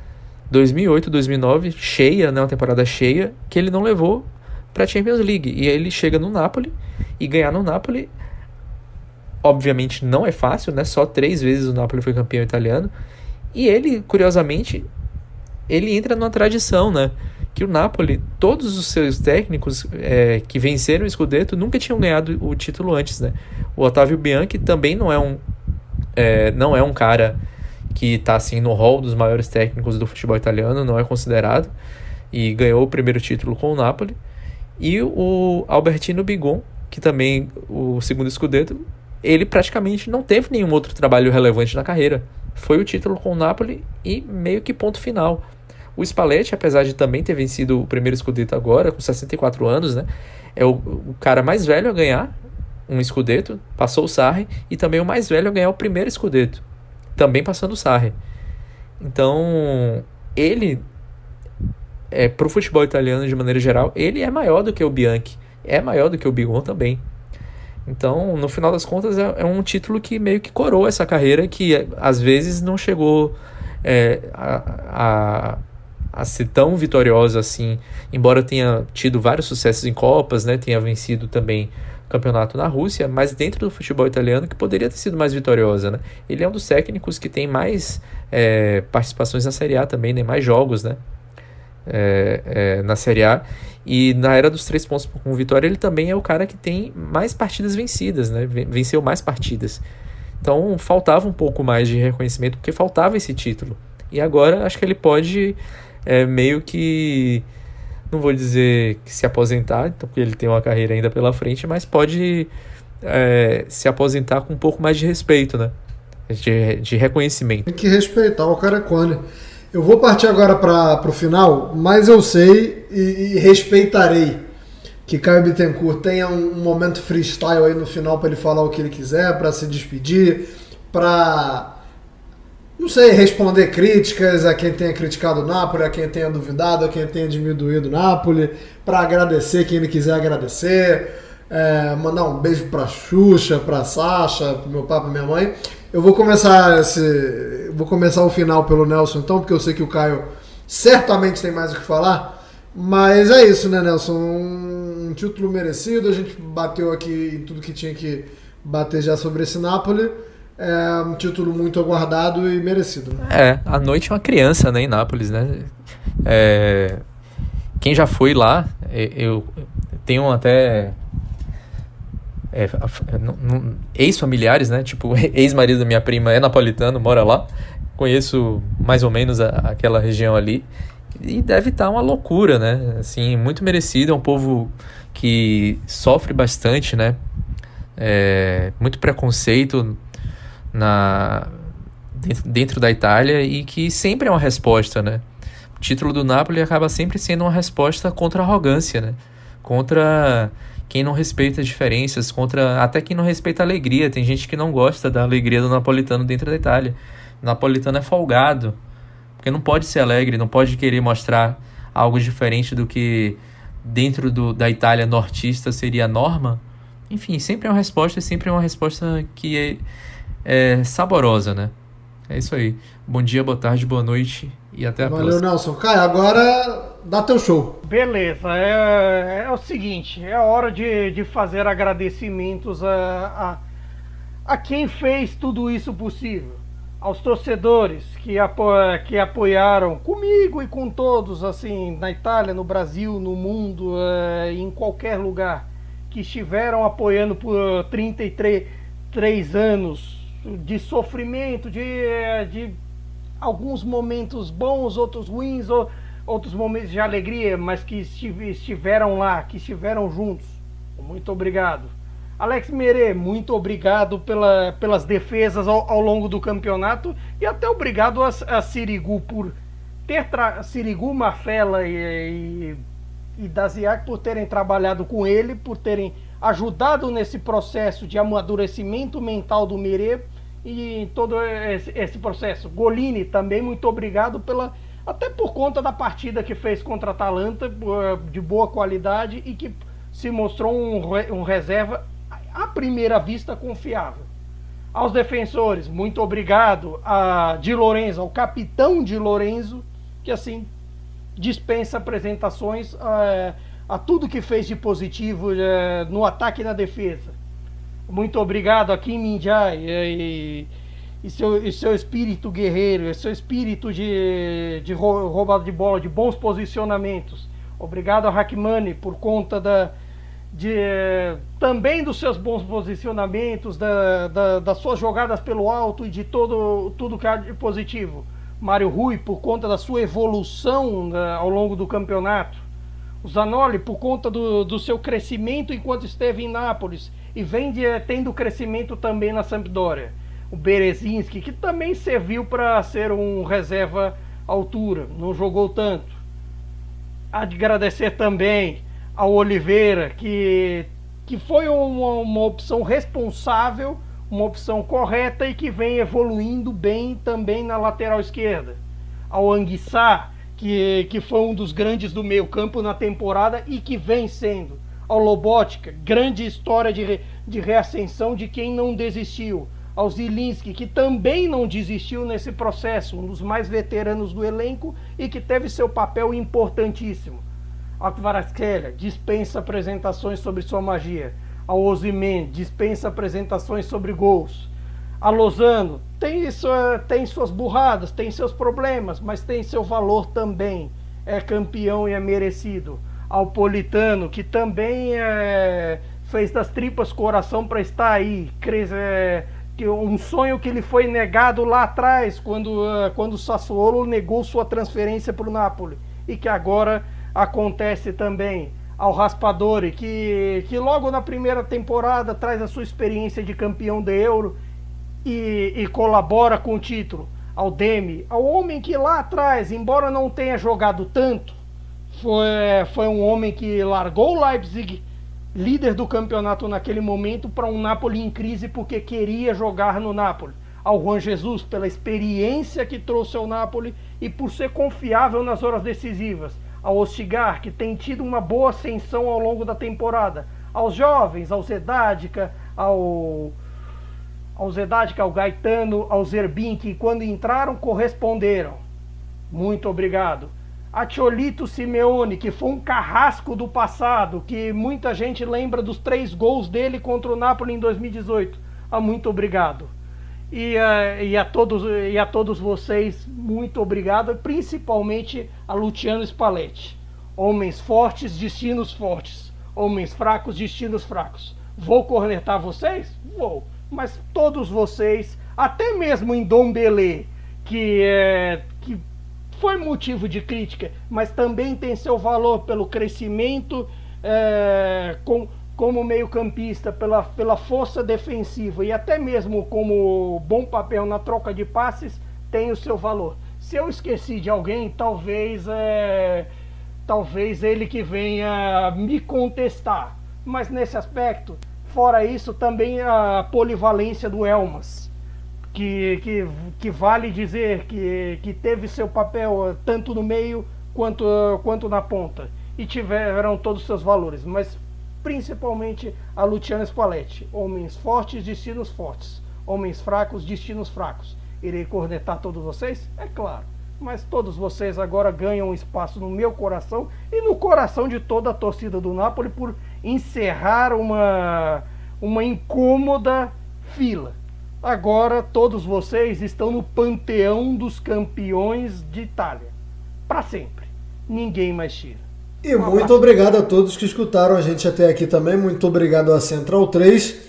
[SPEAKER 5] 2008-2009, cheia, né, uma temporada cheia, que ele não levou para a Champions League. E aí ele chega no Napoli, e ganhar no Napoli, obviamente não é fácil, né? Só 3 vezes o Napoli foi campeão italiano. E ele, curiosamente, ele entra numa tradição, né? Que o Napoli, todos os seus técnicos que venceram o Scudetto nunca tinham ganhado o título antes, né? O Ottavio Bianchi também não é um cara que está assim no hall dos maiores técnicos do futebol italiano, não é considerado, e ganhou o primeiro título com o Napoli. E o Albertino Bigon, que também o segundo Scudetto, ele praticamente não teve nenhum outro trabalho relevante na carreira. Foi o título com o Napoli e meio que ponto final. O Spalletti, apesar de também ter vencido o primeiro Scudetto agora, com 64 anos, né, é o cara mais velho a ganhar um Scudetto, passou o Sarri, e também o mais velho a ganhar o primeiro Scudetto, também passando o Sarri. Então, ele, pro futebol italiano de maneira geral, ele é maior do que o Bianchi, é maior do que o Bigon também. Então, no final das contas, é um título que meio que coroa essa carreira que, às vezes, não chegou a ser tão vitoriosa assim, embora tenha tido vários sucessos em Copas, né, tenha vencido também o campeonato na Rússia, mas dentro do futebol italiano que poderia ter sido mais vitoriosa, né? Ele é um dos técnicos que tem mais participações na Série A também, né, mais jogos, né, na Série A, e na era dos 3 pontos com vitória ele também é o cara que tem mais partidas vencidas, né, venceu mais partidas. Então faltava um pouco mais de reconhecimento porque faltava esse título, e agora acho que ele pode meio que, não vou dizer que se aposentar, porque ele tem uma carreira ainda pela frente, mas pode se aposentar com um pouco mais de respeito, né? De reconhecimento.
[SPEAKER 4] Tem que respeitar o Caracone. Eu vou partir agora para o final, mas eu sei e respeitarei que Caio Bittencourt tenha um momento freestyle aí no final para ele falar o que ele quiser, para se despedir, para, não sei, responder críticas a quem tenha criticado o Napoli, a quem tenha duvidado, a quem tenha diminuído o Napoli, para agradecer quem ele quiser agradecer, mandar um beijo para Xuxa, para Sasha, para meu pai, para minha mãe. Eu vou começar o final pelo Nelson então, porque eu sei que o Caio certamente tem mais o que falar, mas é isso, né, Nelson? Um título merecido, a gente bateu aqui em tudo que tinha que bater já sobre esse Napoli. É um título muito aguardado e merecido, né?
[SPEAKER 5] A noite é uma criança, né, em Nápoles, né? Quem já foi lá, eu tenho até ex-familiares, né? Tipo, ex-marido da minha prima é napolitano, mora lá. Conheço mais ou menos aquela região ali. E deve estar uma loucura, né? Assim, muito merecido. É um povo que sofre bastante, né? Muito preconceito dentro da Itália, e que sempre é uma resposta, né? O título do Napoli acaba sempre sendo uma resposta contra a arrogância, né? Contra quem não respeita as diferenças, contra até quem não respeita a alegria. Tem gente que não gosta da alegria do napolitano dentro da Itália. O napolitano é folgado, porque não pode ser alegre, não pode querer mostrar algo diferente do que dentro da Itália nortista seria a norma. Enfim, sempre é uma resposta, sempre é uma resposta que é saborosa, né? É isso aí. Bom dia, boa tarde, boa noite e até a próxima.
[SPEAKER 4] Valeu, Nelson. Caio, agora dá teu show.
[SPEAKER 3] Beleza, é o seguinte, é hora de fazer agradecimentos a quem fez tudo isso possível. Aos torcedores que apoiaram comigo e com todos, assim, na Itália, no Brasil, no mundo, em qualquer lugar, que estiveram apoiando por 33 anos de sofrimento, de alguns momentos bons, outros ruins, outros momentos de alegria, mas que estiveram lá, que estiveram juntos. Muito obrigado. Alex Meret, muito obrigado pelas defesas ao longo do campeonato, e até obrigado a Sirigu por ter Sirigu, Mafella e Daziak por terem trabalhado com ele, por terem ajudado nesse processo de amadurecimento mental do Meret e todo esse processo. Golini também, muito obrigado até por conta da partida que fez contra a Atalanta, de boa qualidade, e que se mostrou um reserva à primeira vista confiável. Aos defensores, muito obrigado a Di Lorenzo, ao capitão Di Lorenzo, que assim dispensa apresentações, a tudo que fez de positivo no ataque e na defesa. Muito obrigado a Kim Min-jae e seu espírito guerreiro, seu espírito de roubada de bola, de bons posicionamentos. Obrigado a Hakimani por conta também dos seus bons posicionamentos, das suas jogadas pelo alto e de tudo que há de positivo. Mário Rui por conta da sua evolução ao longo do campeonato. O Zanoli por conta do seu crescimento enquanto esteve em Nápoles e vem tendo crescimento também na Sampdoria. O Berezinski, que também serviu para ser um reserva à altura, não jogou tanto. Há de agradecer também ao Oliveira, que foi uma opção responsável, uma opção correta e que vem evoluindo bem também na lateral esquerda. Ao Anguissá, que foi um dos grandes do meio campo na temporada e que vem sendo. Ao Lobotka, grande história de reascensão de quem não desistiu. Ao Zilinski, que também não desistiu nesse processo, um dos mais veteranos do elenco e que teve seu papel importantíssimo. Ao Kvaratskhelia, dispensa apresentações sobre sua magia. Ao Osimhen, dispensa apresentações sobre gols. A Lozano, tem suas burradas, tem seus problemas, mas tem seu valor também. É campeão e é merecido. Ao Politano, que também fez das tripas coração para estar aí. Um sonho que lhe foi negado lá atrás, quando o Sassuolo negou sua transferência para o Napoli. E que agora acontece também. Ao Raspadori, que logo na primeira temporada traz a sua experiência de campeão de Euro e colabora com o título. Ao Demi, ao homem que lá atrás, embora não tenha jogado tanto, foi um homem que largou o Leipzig, líder do campeonato naquele momento, para um Napoli em crise porque queria jogar no Napoli. Ao Juan Jesus, pela experiência que trouxe ao Napoli e por ser confiável nas horas decisivas. Ao Ostigar, que tem tido uma boa ascensão ao longo da temporada. Aos jovens, ao Zedadica, ao Gaetano, ao Zerbin, que quando entraram corresponderam. Muito obrigado. A Cholito Simeone, que foi um carrasco do passado, que muita gente lembra dos 3 gols dele contra o Napoli em 2018. Muito obrigado. E a todos vocês, muito obrigado, principalmente a Luciano Spalletti. Homens fortes, destinos fortes. Homens fracos, destinos fracos. Vou cornetar vocês? Vou. Mas todos vocês, até mesmo em Ndombele, que foi motivo de crítica, mas também tem seu valor pelo crescimento como meio-campista, pela força defensiva e até mesmo como bom papel na troca de passes, tem o seu valor. Se eu esqueci de alguém, talvez ele que venha me contestar. Mas nesse aspecto, fora isso, também a polivalência do Elmas, que vale dizer que teve seu papel tanto no meio quanto na ponta. E tiveram todos os seus valores, mas principalmente a Luciano Spalletti. Homens fortes, destinos fortes. Homens fracos, destinos fracos. Irei cornetar todos vocês? É claro. Mas todos vocês agora ganham espaço no meu coração e no coração de toda a torcida do Napoli por encerrar uma incômoda fila. Agora todos vocês estão no panteão dos campeões de Itália. Para sempre. Ninguém mais tira.
[SPEAKER 4] E muito obrigado a todos que escutaram a gente até aqui também. Muito obrigado a Central 3.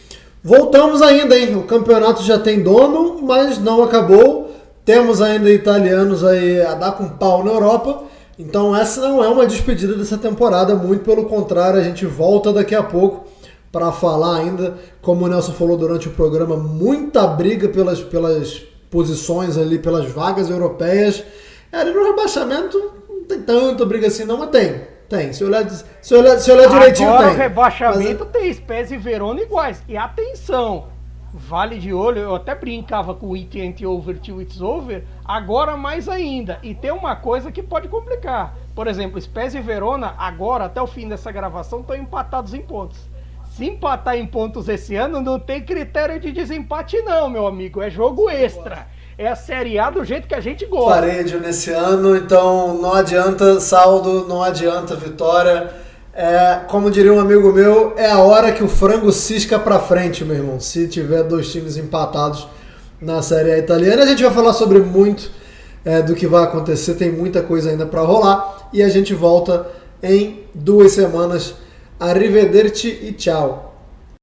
[SPEAKER 4] Voltamos ainda, hein? O campeonato já tem dono, mas não acabou. Temos ainda italianos aí a dar com pau na Europa. Então essa não é uma despedida dessa temporada. Muito pelo contrário, a gente volta daqui a pouco para falar ainda, como o Nelson falou durante o programa, muita briga pelas posições ali, pelas vagas europeias. Ali no rebaixamento não tem tanta briga assim não, mas tem. Se olhar direitinho,
[SPEAKER 3] agora
[SPEAKER 4] tem.
[SPEAKER 3] O rebaixamento tem Spezia e Verona iguais. E atenção, vale de olho, eu até brincava com o It ain't over till it's over, agora mais ainda. E tem uma coisa que pode complicar. Por exemplo, Spezia e Verona, agora, até o fim dessa gravação, estão empatados em pontos. Se empatar em pontos esse ano, não tem critério de desempate não, meu amigo. É jogo extra. É a Série A do jeito que a gente gosta.
[SPEAKER 4] Paredio nesse ano, então não adianta saldo, não adianta vitória. Como diria um amigo meu, é a hora que o frango cisca pra frente, meu irmão. Se tiver 2 times empatados na Série A italiana, a gente vai falar sobre muito do que vai acontecer. Tem muita coisa ainda pra rolar. E a gente volta em 2 semanas. Arrivederci e tchau.